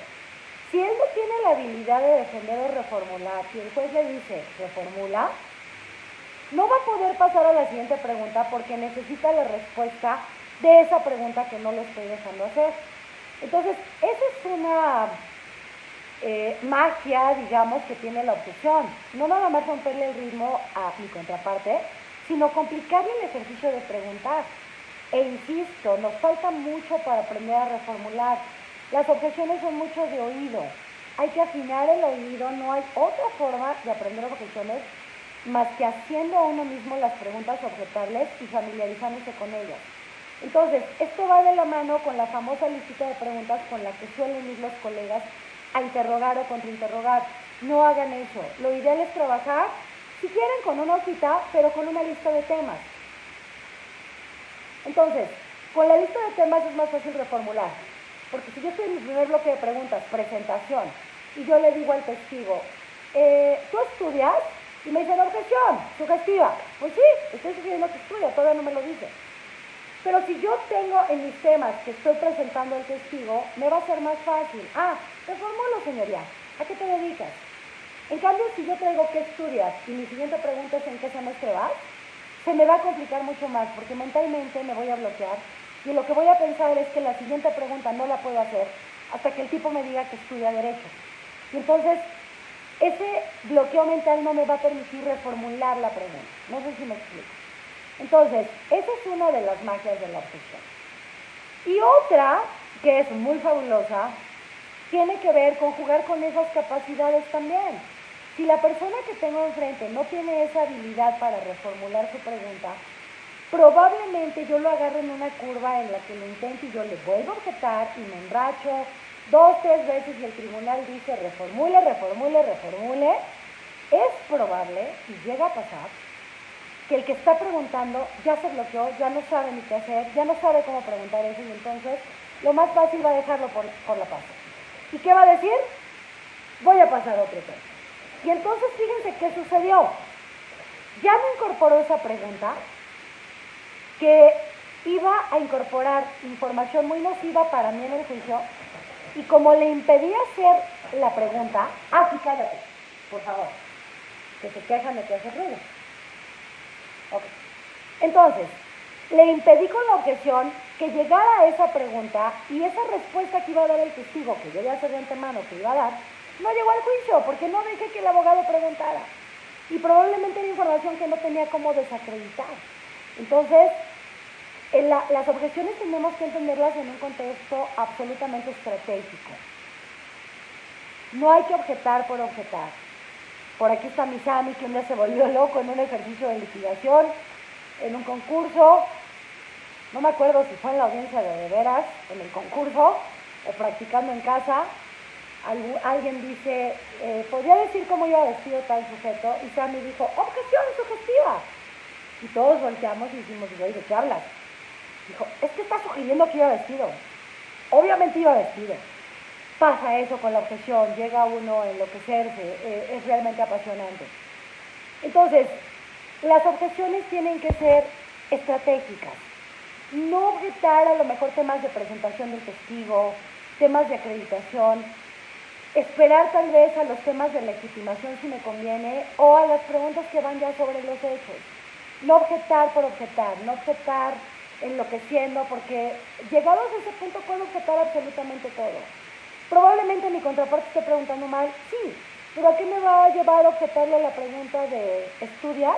Si él no tiene la habilidad de defender o reformular, si el juez le dice reformula, no va a poder pasar a la siguiente pregunta porque necesita la respuesta de esa pregunta que no le estoy dejando hacer. Entonces, esa es una magia, digamos, que tiene la objeción. No nada más romperle el ritmo a mi contraparte, sino complicarle el ejercicio de preguntar. E insisto, nos falta mucho para aprender a reformular. Las objeciones son mucho de oído. Hay que afinar el oído, no hay otra forma de aprender objeciones más que haciendo a uno mismo las preguntas objetables y familiarizándose con ellas. Entonces, esto va de la mano con la famosa listita de preguntas con la que suelen ir los colegas a interrogar o contrainterrogar. No hagan eso. Lo ideal es trabajar, si quieren, con una hojita, pero con una lista de temas. Entonces, con la lista de temas es más fácil reformular. Porque si yo estoy en mi primer bloque de preguntas, presentación, y yo le digo al testigo, ¿tú estudias? Y me dicen, objeción, sugestiva. Pues sí, estoy sugiriendo que estudia, todavía no me lo dice. Pero si yo tengo en mis temas que estoy presentando al testigo, me va a ser más fácil. Reformulo, señoría. ¿A qué te dedicas? En cambio, si yo traigo qué estudias y mi siguiente pregunta es en qué semestre vas, se me va a complicar mucho más porque mentalmente me voy a bloquear y lo que voy a pensar es que la siguiente pregunta no la puedo hacer hasta que el tipo me diga que estudia Derecho. Y entonces, ese bloqueo mental no me va a permitir reformular la pregunta. No sé si me explico. Entonces, esa es una de las magias de la objeción. Y otra, que es muy fabulosa, tiene que ver con jugar con esas capacidades también. Si la persona que tengo enfrente no tiene esa habilidad para reformular su pregunta, probablemente yo lo agarro en una curva en la que lo intento y yo le vuelvo a objetar y me enracho 2, 3 veces y el tribunal dice reformule, reformule, reformule. Es probable, y llega a pasar, que el que está preguntando ya se bloqueó, ya no sabe ni qué hacer, ya no sabe cómo preguntar eso y entonces lo más fácil va a dejarlo por la paz. ¿Y qué va a decir? Voy a pasar otro tema. Y entonces fíjense qué sucedió. Ya no incorporó esa pregunta que iba a incorporar información muy nociva para mí en el juicio y como le impedía hacer la pregunta, sí, cállate, por favor, que se quejan de que hace ruido. Okay. Entonces, le impedí con la objeción que llegara a esa pregunta y esa respuesta que iba a dar el testigo, que yo ya sé de antemano que iba a dar, no llegó al juicio porque no dejé que el abogado preguntara. Y probablemente era información que no tenía cómo desacreditar. Entonces, las objeciones tenemos que entenderlas en un contexto absolutamente estratégico. No hay que objetar por objetar. Por aquí está mi Sammy, que un día se volvió loco en un ejercicio de litigación, en un concurso. No me acuerdo si fue en la audiencia de veras, en el concurso, o practicando en casa. Alguien dice, ¿podría decir cómo iba vestido tal sujeto? Y Sammy dijo, objeción sugestiva. Y todos volteamos y dijimos, ¿de qué hablas? Dijo, es que está sugiriendo que iba vestido. Obviamente iba vestido. Pasa eso con la objeción, llega uno a enloquecerse, es realmente apasionante. Entonces, las objeciones tienen que ser estratégicas. No objetar a lo mejor temas de presentación del testigo, temas de acreditación, esperar tal vez a los temas de legitimación si me conviene, o a las preguntas que van ya sobre los hechos. No objetar por objetar, no objetar enloqueciendo, porque llegados a ese punto puedo objetar absolutamente todo. Probablemente mi contraparte esté preguntando mal, sí, pero ¿a qué me va a llevar a objetarle la pregunta de ¿estudias?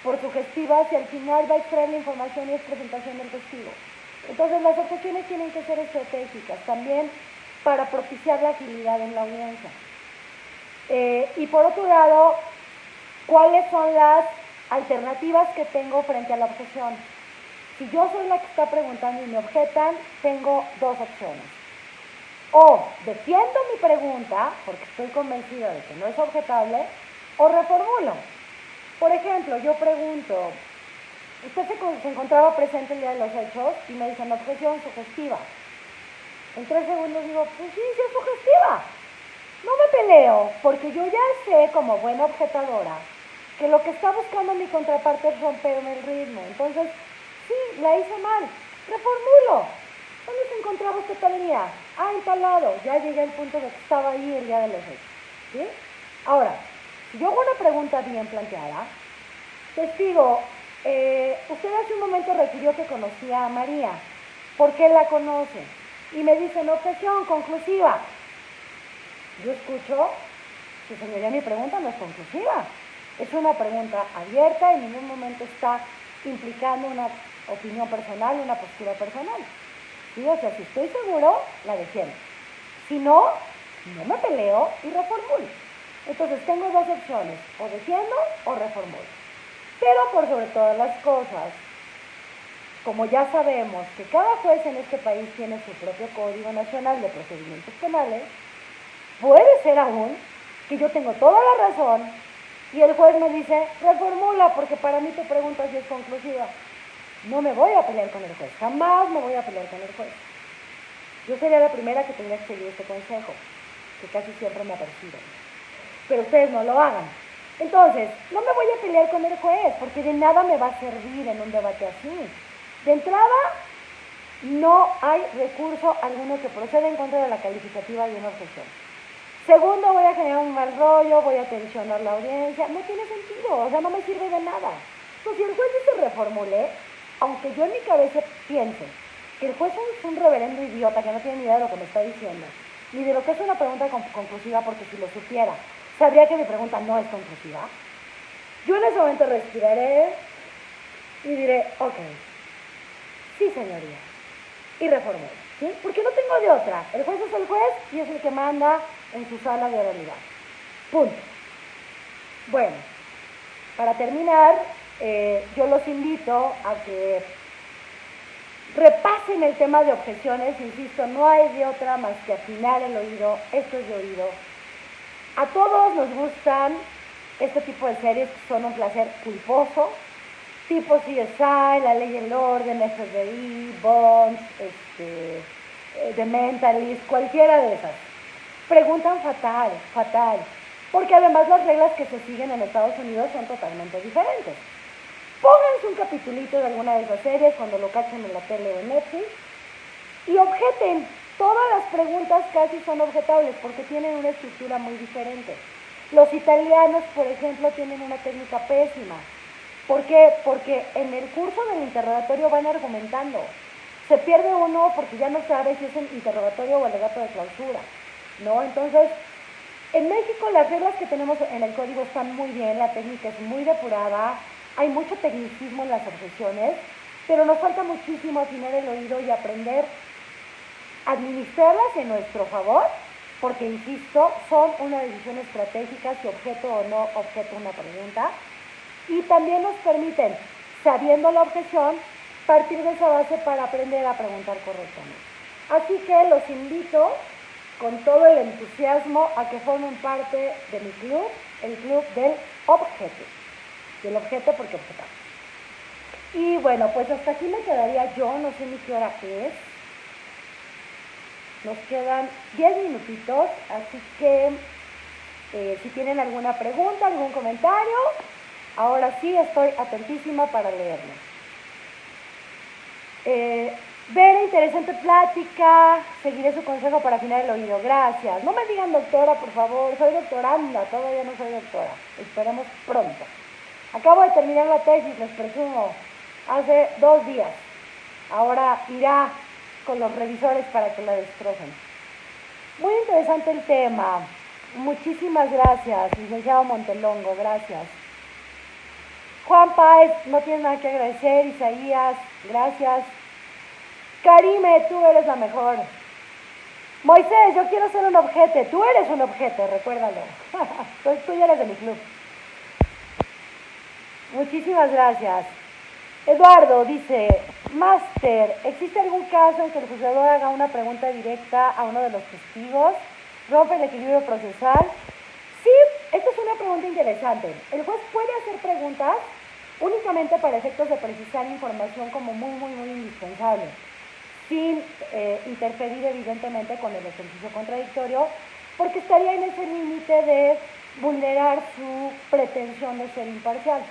Por sugestiva, si al final va a extraer la información y es presentación del testigo. Entonces las objeciones tienen que ser estratégicas, también para propiciar la agilidad en la audiencia. Y por otro lado, ¿cuáles son las alternativas que tengo frente a la objeción? Si yo soy la que está preguntando y me objetan, tengo dos opciones. O defiendo mi pregunta, porque estoy convencida de que no es objetable, o reformulo. Por ejemplo, yo pregunto, usted se encontraba presente el día de los hechos y me dicen objeción sugestiva. En 3 segundos digo, pues sí, sí es sugestiva. No me peleo, porque yo ya sé, como buena objetadora, que lo que está buscando mi contraparte es romperme el ritmo. Entonces, sí, la hice mal, reformulo. ¿Dónde se encontraba usted tal día? Ah, en tal lado. Ya llegué al punto de que estaba ahí el día de los hechos. ¿Sí? Ahora, si yo hago una pregunta bien planteada, testigo, usted hace un momento refirió que conocía a María. ¿Por qué la conoce? Y me dice, no, objeción conclusiva. Yo escucho, su señoría, mi pregunta no es conclusiva. Es una pregunta abierta, en ningún momento está implicando una opinión personal, una postura personal. ¿Sí? O sea, si estoy seguro, la defiendo. Si no, no me peleo y reformulo. Entonces tengo dos opciones, o defiendo o reformulo. Pero por sobre todas las cosas, como ya sabemos que cada juez en este país tiene su propio Código Nacional de Procedimientos Penales, puede ser aún que yo tengo toda la razón y el juez me dice, reformula, porque para mí tu pregunta sí es conclusiva. No me voy a pelear con el juez, jamás me voy a pelear con el juez. Yo sería la primera que tendría que seguir este consejo, que casi siempre me aperciben. Pero ustedes no lo hagan. Entonces, no me voy a pelear con el juez, porque de nada me va a servir en un debate así. De entrada, no hay recurso alguno que proceda en contra de la calificativa de una objeción. Segundo, voy a generar un mal rollo, voy a tensionar la audiencia. No tiene sentido, o sea, no me sirve de nada. Entonces, si el juez dice reformule, aunque yo en mi cabeza piense que el juez es un reverendo idiota que no tiene ni idea de lo que me está diciendo, ni de lo que es una pregunta conclusiva, porque si lo supiera, sabría que mi pregunta no es conclusiva, yo en ese momento respiraré y diré, ok, sí señoría, y reformulo, ¿sí? Porque no tengo de otra. El juez es el juez y es el que manda en su sala de oralidad. Punto. Bueno, para terminar, yo los invito a que repasen el tema de objeciones. Insisto, no hay de otra más que afinar el oído. Esto es de oído. A todos nos gustan este tipo de series que son un placer culposo, tipo CSI, La Ley y el Orden, FBI, Bonds, The Mentalist, cualquiera de esas. Preguntan fatal, fatal, porque además las reglas que se siguen en Estados Unidos son totalmente diferentes. Pónganse un capitulito de alguna de esas series cuando lo cachen en la tele o en Netflix y objeten. Todas las preguntas casi son objetables porque tienen una estructura muy diferente. Los italianos, por ejemplo, tienen una técnica pésima. ¿Por qué? Porque en el curso del interrogatorio van argumentando. Se pierde uno porque ya no sabe si es el interrogatorio o el alegato de clausura, ¿no? Entonces, en México las reglas que tenemos en el código están muy bien, la técnica es muy depurada, hay mucho tecnicismo en las objeciones, pero nos falta muchísimo afinar el oído y aprender a administrarlas en nuestro favor, porque, insisto, son una decisión estratégica si objeto o no objeto una pregunta, y también nos permiten, sabiendo la objeción, partir de esa base para aprender a preguntar correctamente. Así que los invito con todo el entusiasmo a que formen parte de mi club, el club del objeto. Del objeto porque objetamos. Y bueno, pues hasta aquí me quedaría yo, no sé ni qué hora es. Nos quedan 10 minutitos, así que si tienen alguna pregunta, algún comentario, ahora sí estoy atentísima para leerlos. Vera, interesante plática, seguiré su consejo para afinar el oído, gracias. No me digan doctora, por favor, soy doctoranda, todavía no soy doctora, esperemos pronto. Acabo de terminar la tesis, les presumo, hace 2 días. Ahora irá con los revisores para que la destrocen. Muy interesante el tema. Muchísimas gracias, licenciado Montelongo, gracias. Juan Páez, no tienes nada que agradecer. Isaías, gracias. Karime, tú eres la mejor. Moisés, yo quiero ser un objeto. Tú eres un objeto, recuérdalo. Tú ya eres de mi club. Muchísimas gracias. Eduardo dice, Máster, ¿existe algún caso en que el juzgador haga una pregunta directa a uno de los testigos? ¿Rompe el equilibrio procesal? Sí, esta es una pregunta interesante. El juez puede hacer preguntas únicamente para efectos de precisar información como muy indispensable, sin interferir evidentemente con el ejercicio contradictorio, porque estaría en ese límite de vulnerar su pretensión de ser imparcial.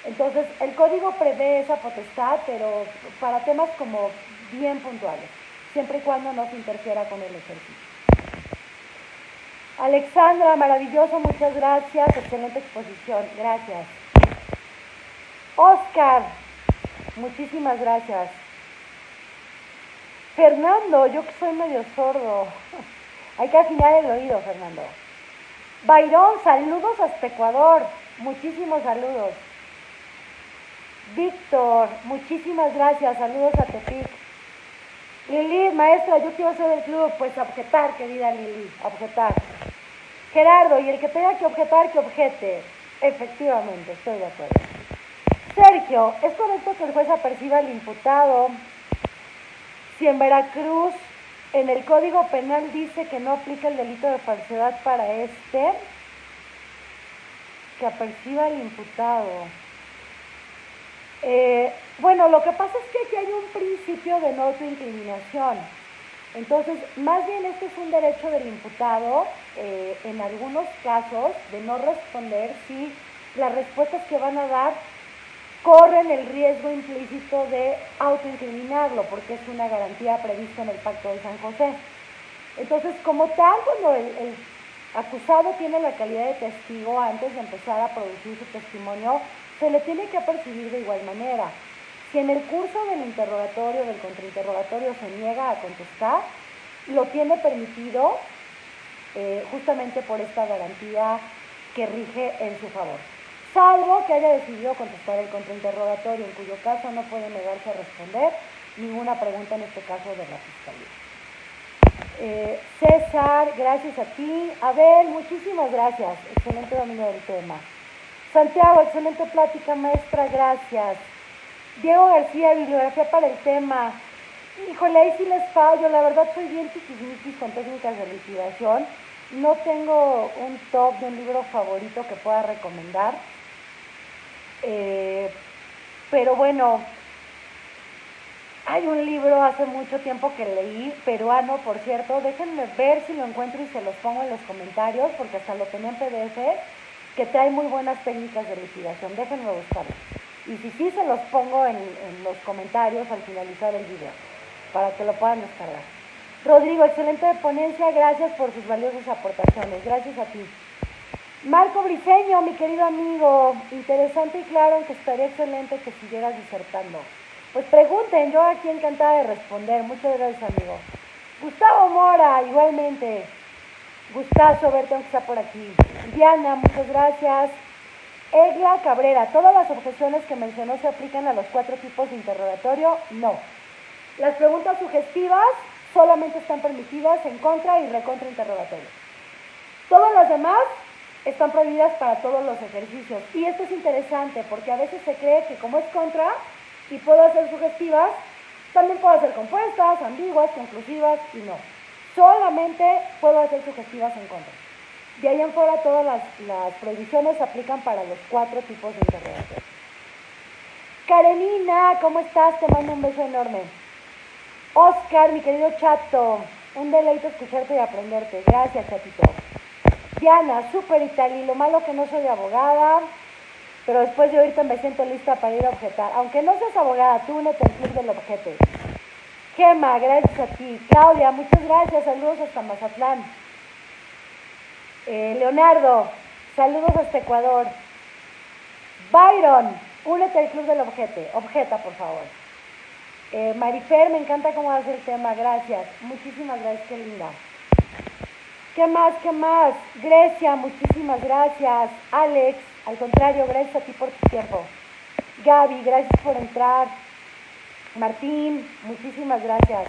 Entonces, el código prevé esa potestad, pero para temas como bien puntuales. siempre y cuando no se interfiera con el ejercicio. Alexandra, maravilloso, muchas gracias, excelente exposición, gracias. Oscar, muchísimas gracias. Fernando, yo que soy medio sordo, hay que afinar el oído, Fernando. Bayrón, saludos hasta Ecuador, muchísimos saludos. Víctor, muchísimas gracias, saludos a Tepic. Lili, maestra, yo quiero ser del club, pues objetar, querida Lili, objetar. Gerardo, y el que tenga que objetar, que objete. Efectivamente, estoy de acuerdo. Sergio, ¿es correcto que el juez aperciba al imputado si en Veracruz en el Código Penal dice que no aplica el delito de falsedad para este? Que aperciba al imputado. Bueno, lo que pasa es que aquí hay un principio de no autoincriminación. Entonces, más bien este es un derecho del imputado, en algunos casos, de no responder si las respuestas que van a dar corren el riesgo implícito de autoincriminarlo, porque es una garantía prevista en el Pacto de San José. Entonces, como tal, cuando el acusado tiene la calidad de testigo antes de empezar a producir su testimonio, se le tiene que percibir de igual manera. Si en el curso del interrogatorio, del contrainterrogatorio, se niega a contestar, lo tiene permitido justamente por esta garantía que rige en su favor. Salvo que haya decidido contestar el contrainterrogatorio, en cuyo caso no puede negarse a responder ninguna pregunta, en este caso de la Fiscalía. César, gracias a ti. Abel, muchísimas gracias. Excelente dominio del tema. Santiago, excelente plática, maestra, gracias. Diego García, bibliografía para el tema. Híjole, ahí sí les fallo, la verdad soy bien tiquismiquis con técnicas de liquidación. No tengo un top de un libro favorito que pueda recomendar. Pero bueno, hay un libro hace mucho tiempo que leí, peruano, por cierto. Déjenme ver si lo encuentro y se los pongo en los comentarios, porque hasta lo tenía en PDF, que trae muy buenas técnicas de liquidación. Déjenme buscarlo. Y si sí, se los pongo en los comentarios al finalizar el video, para que lo puedan descargar. Rodrigo, excelente ponencia, gracias por sus valiosas aportaciones, gracias a ti. Marco Briceño, mi querido amigo, interesante y claro, aunque estaría excelente que siguieras disertando. Pues pregunten, yo aquí encantada de responder, muchas gracias, amigo. Gustavo Mora, igualmente, gustazo verte aunque está por aquí. Diana, muchas gracias. Egla Cabrera, ¿todas las objeciones que mencionó se aplican a los 4 tipos de interrogatorio? No. Las preguntas sugestivas solamente están permitidas en contra y recontra interrogatorio. Todas las demás están prohibidas para todos los ejercicios. Y esto es interesante porque a veces se cree que como es contra y puedo hacer sugestivas, también puedo hacer compuestas, ambiguas, conclusivas y no. Solamente puedo hacer sugestivas en contra. De ahí en fuera todas las prohibiciones se aplican para los 4 tipos de interrogatorio. Karenina, ¿cómo estás? Te mando un beso enorme. Oscar, mi querido Chato, un deleite escucharte y aprenderte. Gracias, Chatito. Diana, súper Itali, lo malo que no soy abogada, pero después de oírte me siento lista para ir a objetar. Aunque no seas abogada, tú únete al club del objeto. Gema, gracias a ti. Claudia, muchas gracias, saludos hasta Mazatlán. Leonardo, saludos hasta Ecuador. Byron, únete al club del objeto. Objeta, por favor. Marifer, me encanta cómo hace el tema, gracias. Muchísimas gracias, qué linda. ¿Qué más? ¿Qué más? Grecia, muchísimas gracias. Alex, al contrario, gracias a ti por tu tiempo. Gaby, gracias por entrar. Martín, muchísimas gracias.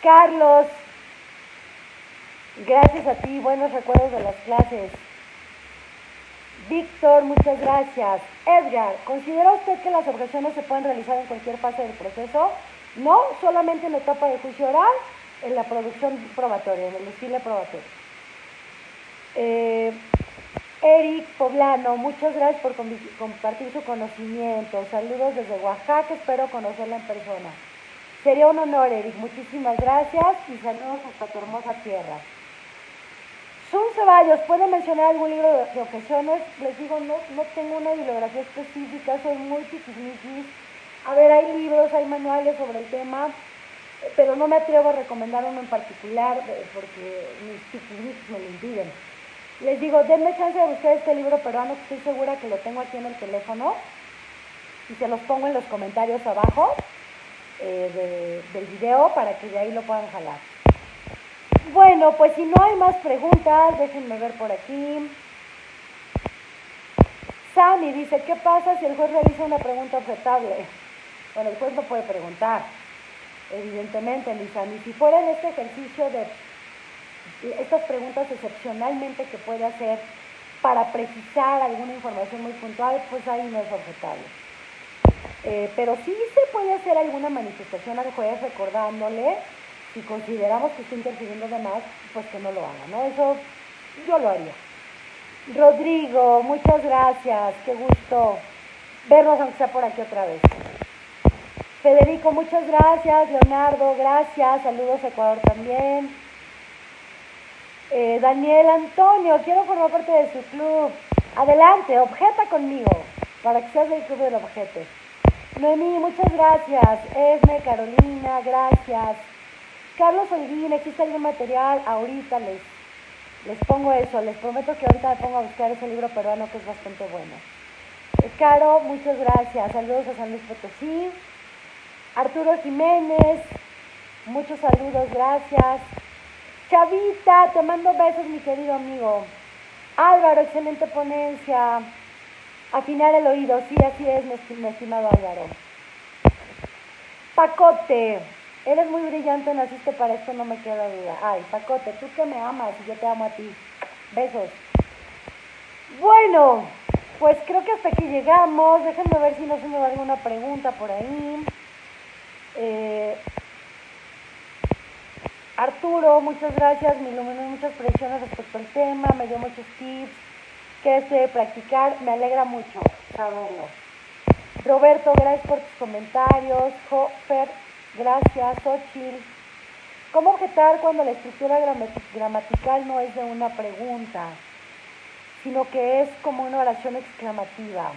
Carlos, gracias a ti, buenos recuerdos de las clases. Víctor, muchas gracias. Edgar, ¿considera usted que las objeciones se pueden realizar en cualquier fase del proceso? No, solamente en la etapa de juicio oral, en la producción probatoria, en el desfile probatorio. Eric Poblano, muchas gracias por compartir su conocimiento. Saludos desde Oaxaca, espero conocerla en persona. Sería un honor, Eric, muchísimas gracias y saludos hasta tu hermosa tierra. Sun Ceballos, ¿puede mencionar algún libro de objeciones? Les digo, no tengo una bibliografía específica, soy muy tiquismiquis. A ver, hay libros, hay manuales sobre el tema. pero no me atrevo a recomendar uno en particular porque mis hijos me lo impiden. Les digo, denme chance de buscar este libro peruano, que estoy segura que lo tengo aquí en el teléfono, y se los pongo en los comentarios abajo del video para que de ahí lo puedan jalar. Bueno, pues si no hay más preguntas, déjenme ver por aquí. Sammy dice, ¿qué pasa si el juez realiza una pregunta objetable? Bueno, el juez no puede preguntar, evidentemente, Lisa. Ni si fuera en este ejercicio de estas preguntas excepcionalmente que puede hacer para precisar alguna información muy puntual, pues ahí no es objetable. Pero sí se puede hacer alguna manifestación al juez recordándole, si consideramos que está interfiriendo de más, pues que no lo haga, ¿no? Eso yo lo haría. Rodrigo, muchas gracias, qué gusto vernos aunque sea por aquí otra vez. Federico, muchas gracias. Leonardo, gracias. Saludos a Ecuador también. Daniel Antonio, quiero formar parte de su club. Adelante, objeta conmigo, para que seas del club del objete. Noemí, muchas gracias. Esme, Carolina, gracias. Carlos Holguín, ¿existe algún material? Ahorita les pongo eso. Les prometo que ahorita me pongo a buscar ese libro peruano que es bastante bueno. Caro, muchas gracias. Saludos a San Luis Potosí. Arturo Jiménez, muchos saludos, gracias. Chavita, te mando besos, mi querido amigo. Álvaro, excelente ponencia. Afinar el oído, sí, así es, mi estimado Álvaro. Pacote, eres muy brillante, naciste para esto, no me queda duda. Ay, Pacote, tú que me amas y yo te amo a ti. Besos. Bueno, pues creo que hasta aquí llegamos. Déjenme ver si no se me da alguna pregunta por ahí. Arturo, muchas gracias, me iluminó muchas predicciones respecto al tema, me dio muchos tips que de practicar, me alegra mucho saberlo. Roberto, gracias por tus comentarios. Jofer, gracias. Xochitl, ¿cómo objetar cuando la estructura gramatical no es de una pregunta, sino que es como una oración exclamativa?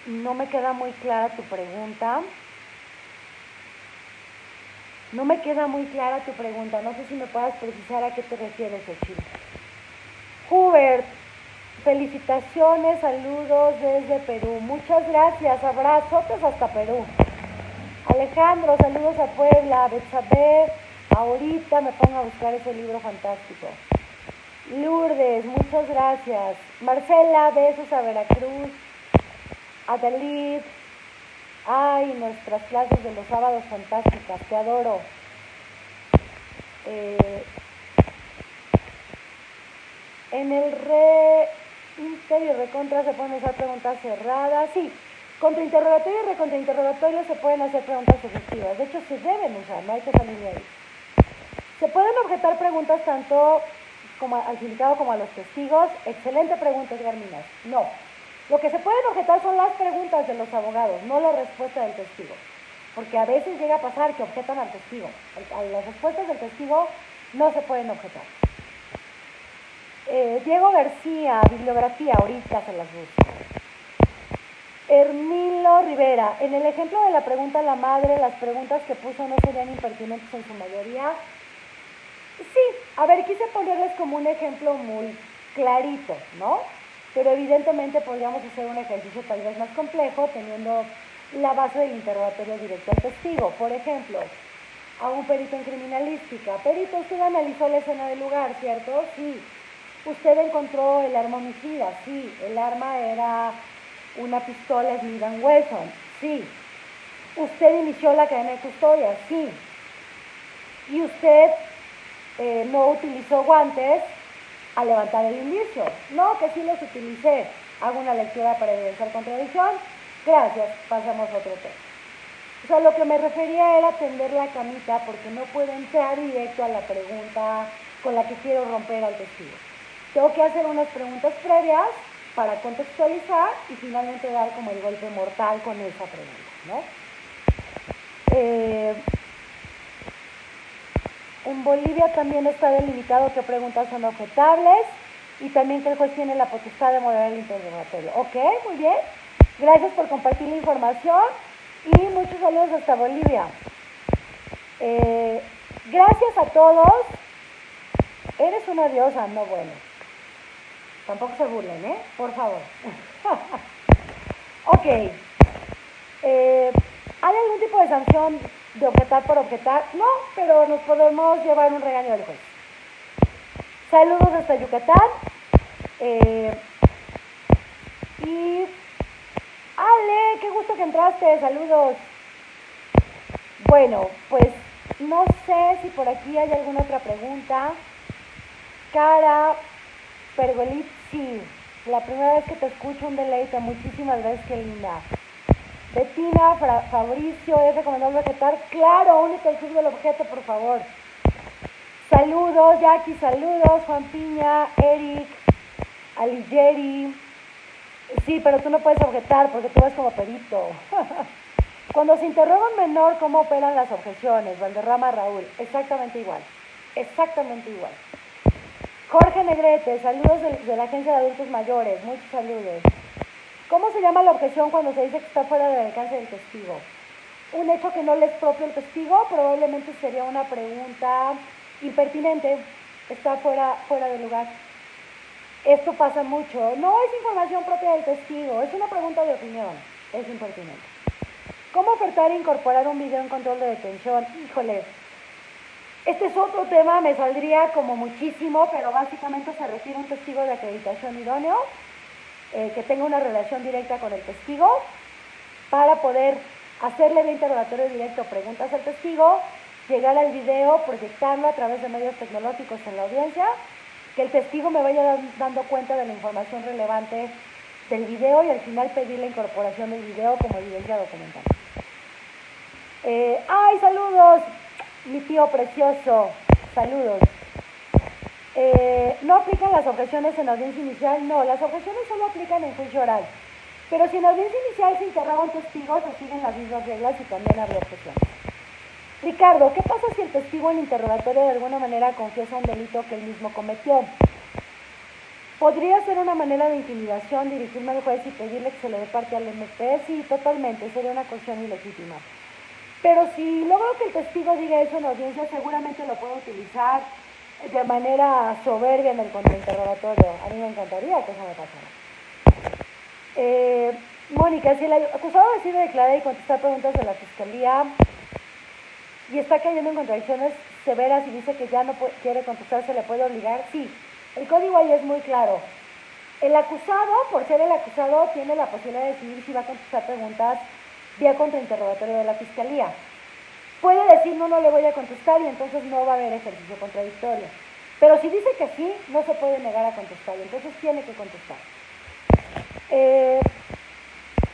No me queda muy clara tu pregunta. No me queda muy clara tu pregunta. No sé si me puedas precisar a qué te refieres, Xochitl. Hubert, felicitaciones, saludos desde Perú. Muchas gracias, abrazotes hasta Perú. Alejandro, saludos a Puebla. Betsabe, ahorita me pongo a buscar ese libro fantástico. Lourdes, muchas gracias. Marcela, besos a Veracruz. Adelid, ay, nuestras clases de los sábados fantásticas, te adoro. En el inter y recontra se pueden usar preguntas cerradas. Sí, contrainterrogatorio y recontrainterrogatorio se pueden hacer preguntas sugestivas. De hecho, se deben usar, no hay que salir de ahí. Se pueden objetar preguntas tanto como al sindicado como a los testigos. Excelente pregunta, Edgar Minas. No. Lo que se pueden objetar son las preguntas de los abogados, no la respuesta del testigo. Porque a veces llega a pasar que objetan al testigo. A las respuestas del testigo no se pueden objetar. Diego García, bibliografía, ahorita se las busco. Hermilo Rivera, en el ejemplo de la pregunta a la madre, las preguntas que puso no serían impertinentes en su mayoría. Sí, a ver, quise ponerles como un ejemplo muy clarito, ¿no? Pero evidentemente podríamos hacer un ejercicio tal vez más complejo teniendo la base del interrogatorio directo al testigo. Por ejemplo, a un perito en criminalística. Perito, usted analizó la escena del lugar, ¿cierto? Sí. ¿Usted encontró el arma homicida? Sí. ¿El arma era una pistola Smith & Wesson? Sí. ¿Usted inició la cadena de custodia? Sí. ¿Y usted no utilizó guantes a levantar el indicio? No, que sí los utilicé. Hago una lectura para evidenciar contradicción. Gracias, pasamos a otro tema. O sea, lo que me refería era tender la camita porque no puedo entrar directo a la pregunta con la que quiero romper al testigo. Tengo que hacer unas preguntas previas para contextualizar y finalmente dar como el golpe mortal con esa pregunta, ¿no? En Bolivia también está delimitado qué preguntas son objetables y también que el juez tiene la potestad de moderar el interrogatorio. Ok, muy bien. Gracias por compartir la información y muchos saludos hasta Bolivia. Eh, gracias a todos. Eres una diosa, no bueno. Tampoco se burlen, ¿eh? Por favor. Ok. ¿Hay algún tipo de sanción de objetar por objetar? No, pero nos podemos llevar un regaño del juez. Saludos desde Yucatán. Y Ale, qué gusto que entraste, saludos. Bueno, pues no sé si por aquí hay alguna otra pregunta. Cara Pergolizzi, la primera vez que te escucho, un deleite, muchísimas gracias, qué linda. Betina, Fabricio, ¿es recomendable objetar? Claro, únete al club del objeto, por favor. Saludos, Jackie, saludos, Juan Piña, Eric, Aligeri. Sí, pero tú no puedes objetar porque tú vas como perito. Cuando se interroga a un menor, ¿cómo operan las objeciones? Valderrama, Raúl. Exactamente igual. Exactamente igual. Jorge Negrete, saludos de la Agencia de Adultos Mayores. Muchos saludos. ¿Cómo se llama la objeción cuando se dice que está fuera del alcance del testigo? Un hecho que no le es propio al testigo, probablemente sería una pregunta impertinente. Está fuera de lugar. Esto pasa mucho. No es información propia del testigo, es una pregunta de opinión. Es impertinente. ¿Cómo ofertar e incorporar un video en control de detención? Híjole, este es otro tema, me saldría como muchísimo, pero básicamente se requiere un testigo de acreditación idóneo, que tenga una relación directa con el testigo, para poder hacerle de interrogatorio directo preguntas al testigo, llegar al video, proyectarlo a través de medios tecnológicos en la audiencia, que el testigo me vaya dando cuenta de la información relevante del video y al final pedir la incorporación del video como evidencia documental. ¡Ay, saludos! Mi tío precioso, saludos. ¿No aplican las objeciones en audiencia inicial? No, las objeciones solo aplican en juicio oral. Pero si en audiencia inicial se interroga un testigo, se siguen las mismas reglas y también habría objeciones. Ricardo, ¿qué pasa si el testigo en interrogatorio de alguna manera confiesa un delito que él mismo cometió? ¿Podría ser una manera de intimidación dirigirme al juez y pedirle que se le dé parte al MP? Sí, totalmente, sería una cuestión ilegítima. Pero si logro que el testigo diga eso en audiencia, seguramente lo puedo utilizar de manera soberbia en el contrainterrogatorio. A mí me encantaría que eso me pasara. Mónica, si el acusado decide declarar y contestar preguntas de la fiscalía y está cayendo en contradicciones severas y dice que ya no quiere contestar, ¿se le puede obligar? Sí, el código ahí es muy claro. El acusado, por ser el acusado, tiene la posibilidad de decidir si va a contestar preguntas vía contrainterrogatorio de la fiscalía. Puede decir no le voy a contestar y entonces no va a haber ejercicio contradictorio. Pero si dice que sí, no se puede negar a contestar y entonces tiene que contestar.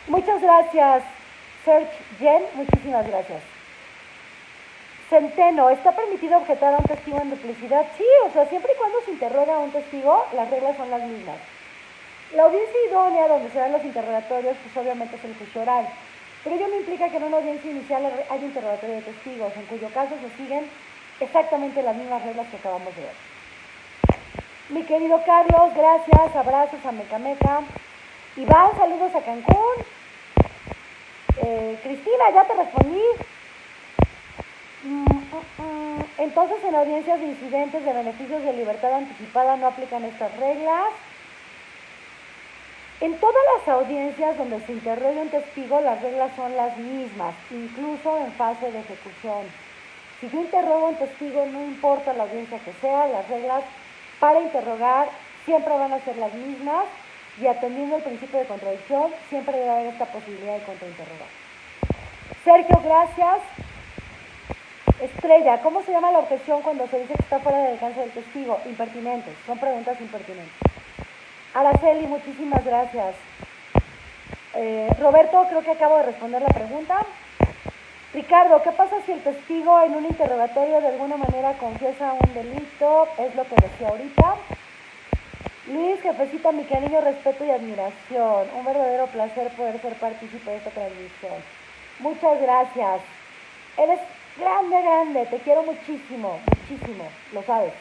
Muchas gracias, Search Jen, muchísimas gracias. Centeno, ¿está permitido objetar a un testigo en duplicidad? Sí, o sea, siempre y cuando se interroga a un testigo, las reglas son las mismas. La audiencia idónea donde se dan los interrogatorios, pues obviamente es el juicio oral. Pero ello no implica que en una audiencia inicial haya interrogatorio de testigos, en cuyo caso se siguen exactamente las mismas reglas que acabamos de ver. Mi querido Carlos, gracias, abrazos a Mecameca. Iván, saludos a Cancún. Cristina, ya te respondí. Entonces, en audiencias de incidentes de beneficios de libertad anticipada no aplican estas reglas. En todas las audiencias donde se interroga un testigo, las reglas son las mismas, incluso en fase de ejecución. Si yo interrogo a un testigo, no importa la audiencia que sea, las reglas para interrogar siempre van a ser las mismas y atendiendo el principio de contradicción, siempre debe haber esta posibilidad de contrainterrogar. Sergio, gracias. Estrella, ¿cómo se llama la objeción cuando se dice que está fuera del alcance del testigo? Impertinentes, son preguntas impertinentes. Araceli, muchísimas gracias. Roberto, creo que acabo de responder la pregunta. Ricardo, ¿qué pasa si el testigo en un interrogatorio de alguna manera confiesa un delito? Es lo que decía ahorita. Luis, jefecita, mi cariño, respeto y admiración. Un verdadero placer poder ser partícipe de esta transmisión. Muchas gracias. Eres grande, te quiero muchísimo, lo sabes.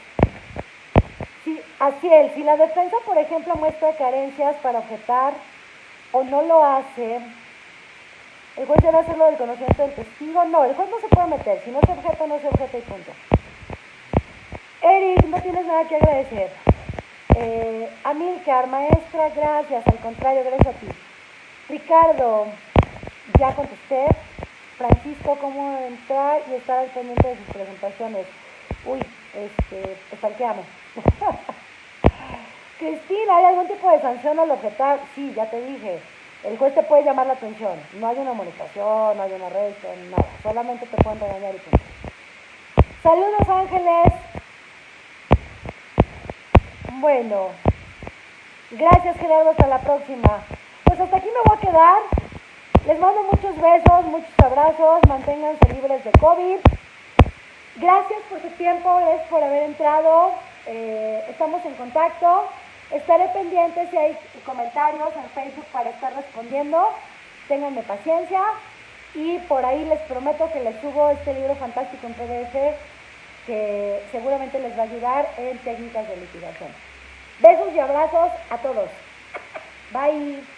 Sí, así es, si la defensa, por ejemplo, muestra carencias para objetar o no lo hace, El juez debe hacerlo del conocimiento del testigo. No, el juez no se puede meter. Si no se objeta, no se objeta y punto. Eric, no tienes nada que agradecer. Amílcar, maestra, gracias. Al contrario, gracias a ti. Ricardo, ya contesté. Francisco, ¿cómo entrar y estar al pendiente de sus presentaciones? Uy, estalqueame. Cristina, ¿hay algún tipo de sanción al objetar? Sí, ya te dije. El juez te puede llamar la atención. No hay una amonestación, no hay un arresto, nada. Solamente te pueden regañar y punto. Saludos, Ángeles. Bueno, gracias, Gerardo. Hasta la próxima. Pues hasta aquí me voy a quedar. Les mando muchos besos, muchos abrazos. Manténganse libres de COVID. Gracias por su tiempo, gracias por haber entrado. Estamos en contacto. Estaré pendiente si hay comentarios en Facebook para estar respondiendo. Ténganme paciencia. Y por ahí les prometo que les subo este libro fantástico en PDF que seguramente les va a ayudar en técnicas de litigación. Besos y abrazos a todos. Bye.